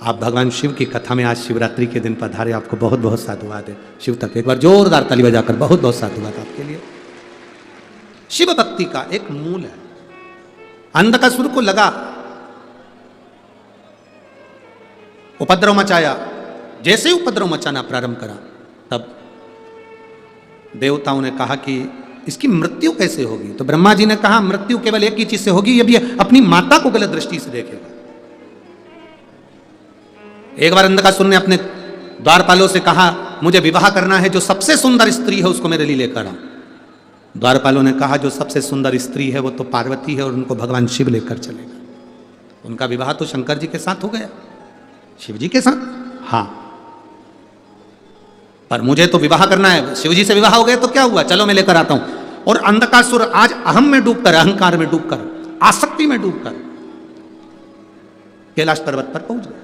आप भगवान शिव की कथा में आज शिवरात्रि के दिन पधारे, आपको बहुत बहुत साधुवाद है। शिव तक एक बार जोरदार ताली बजाकर बहुत बहुत साधुवाद आपके लिए। शिव भक्ति का एक मूल है। अंधकासुर को लगा, उपद्रव मचाया। जैसे ही उपद्रव मचाना प्रारंभ करा, तब देवताओं ने कहा कि इसकी मृत्यु कैसे होगी। तो ब्रह्मा जी ने कहा मृत्यु केवल एक ही चीज से होगी, यदि अपनी माता को गलत दृष्टि से देखेगा। एक बार अंधकासुर ने अपने द्वारपालों से कहा मुझे विवाह करना है, जो सबसे सुंदर स्त्री है उसको मेरे लिए लेकर आ। द्वारपालों ने कहा जो सबसे सुंदर स्त्री है वो तो पार्वती है और उनको भगवान शिव लेकर चलेगा। उनका विवाह तो शंकर जी के साथ हो गया, शिव जी के साथ। हाँ, पर मुझे तो विवाह करना है, शिव जी से विवाह हो गया तो क्या हुआ, चलो मैं लेकर आता हूं। और अंधकासुर आज अहम में डूबकर, अहंकार में डूबकर, आसक्ति में डूबकर कैलाश पर्वत पर पहुंच गया।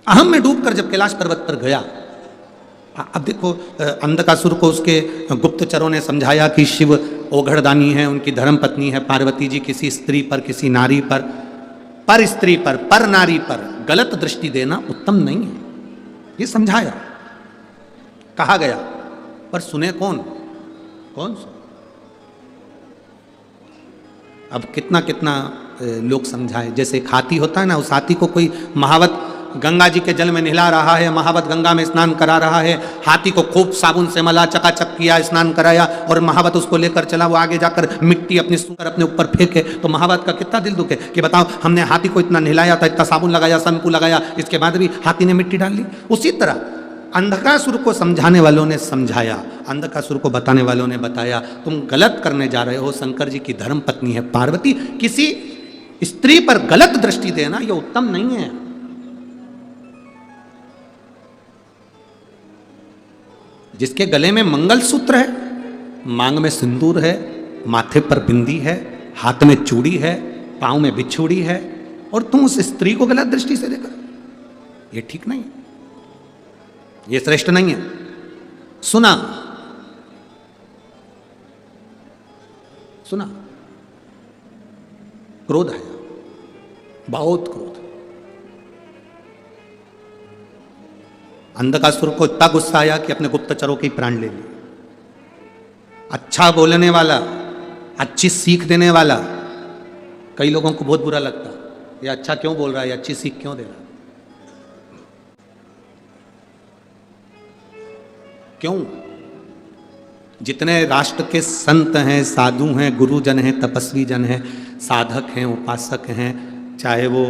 अहम में डूबकर जब कैलाश पर्वत पर गया, अब देखो अंधकासुर को उसके गुप्तचरों ने समझाया कि शिव ओघड़दानी है, उनकी धर्म पत्नी है पार्वती जी, किसी स्त्री पर, किसी नारी पर स्त्री पर नारी पर गलत दृष्टि देना उत्तम नहीं है, ये समझाया, कहा गया। पर सुने कौन कौन? अब कितना कितना लोग समझाए। जैसे एक हाथी होता है ना, उस हाथी को कोई महावत गंगा जी के जल में नहला रहा है, महावत गंगा में स्नान करा रहा है, हाथी को खूब साबुन से मला, चकाचक किया, स्नान कराया और महावत उसको लेकर चला। वो आगे जाकर मिट्टी अपनी सूंघकर अपने ऊपर फेंके तो महावत का कितना दिल दुखे कि बताओ हमने हाथी को इतना नहलाया था, इतना साबुन लगाया, शैम्पू लगाया, इसके बाद भी हाथी ने मिट्टी डाल ली। उसी तरह अंधकासुर को समझाने वालों ने समझाया, अंधकासुर को बताने वालों ने बताया तुम गलत करने जा रहे हो, शंकर जी की धर्म पत्नी है पार्वती, किसी स्त्री पर गलत दृष्टि देना यह उत्तम नहीं है। जिसके गले में मंगलसूत्र है, मांग में सिंदूर है, माथे पर बिंदी है, हाथ में चूड़ी है, पांव में बिछुड़ी है, और तुम उस स्त्री को गलत दृष्टि से देखा, ये ठीक नहीं है, ये श्रेष्ठ नहीं है। सुना सुना क्रोध आया, बहुत क्रोध। अंधकासुर को इतना गुस्सा आया कि अपने गुप्तचरों के प्राण ले लिए। अच्छा बोलने वाला, अच्छी सीख देने वाला, कई लोगों को बहुत बुरा लगता, ये अच्छा क्यों बोल रहा है, ये अच्छी सीख क्यों दे रहा है, क्यों? जितने राष्ट्र के संत हैं, साधु हैं, गुरुजन हैं, तपस्वी जन हैं, साधक हैं, उपासक हैं, चाहे वो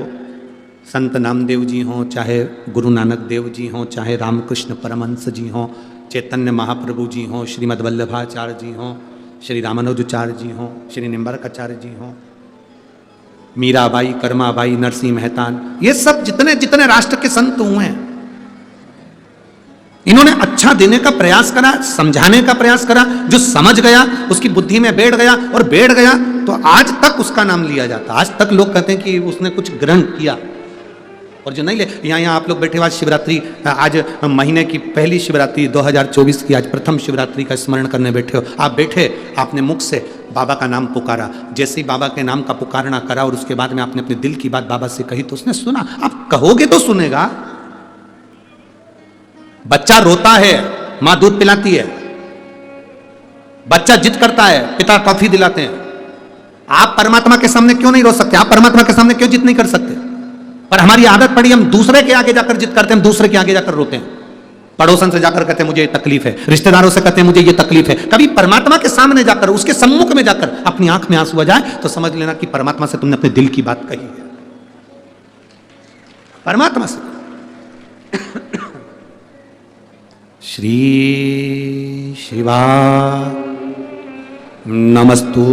संत नामदेव जी हों, चाहे गुरु नानक देव जी हों, चाहे रामकृष्ण परमहंस जी हों, चैतन्य महाप्रभु जी हों, श्रीमद् वल्लभाचार्य जी हों, श्री रामानुजाचार्य जी हों, श्री निम्बरकाचार्य जी हों, मीराबाई, कर्माबाई, नरसिंह मेहतान, ये सब जितने जितने राष्ट्र के संत हुए हैं, इन्होंने अच्छा देने का प्रयास करा, समझाने का प्रयास करा। जो समझ गया उसकी बुद्धि में बैठ गया, और बैठ गया तो आज तक उसका नाम लिया जाता। आज तक लोग कहते हैं कि उसने कुछ ग्रहण किया, और जो नहीं ले, यहाँ आप लोग बैठे हुए, आज शिवरात्रि, आज महीने की पहली शिवरात्रि 2024 की आज प्रथम शिवरात्रि का स्मरण करने बैठे हो। आप बैठे, आपने मुख से बाबा का नाम पुकारा, जैसे ही बाबा के नाम का पुकारना करा और उसके बाद में आपने अपने दिल की बात बाबा से कही तो उसने सुना। आप कहोगे तो सुनेगा। बच्चा रोता है, मां दूध पिलाती है, बच्चा जिद करता है, पिता कॉफी दिलाते हैं। आप परमात्मा के सामने क्यों नहीं रो सकते? आप परमात्मा के सामने क्यों जिद नहीं कर सकते? पर हमारी आदत पड़ी, हम दूसरे के आगे जाकर जिद करते हैं, हम दूसरे के आगे जाकर रोते हैं। पड़ोसन से जाकर कहते हैं मुझे ये तकलीफ है, रिश्तेदारों से कहते हैं मुझे ये तकलीफ है। कभी परमात्मा के सामने जाकर, उसके सम्मुख में जाकर अपनी आंख में आंसू आ जाए तो समझ लेना कि परमात्मा से तुमने अपने दिल की बात कही है। परमात्मा से। श्री शिवा नमस्तु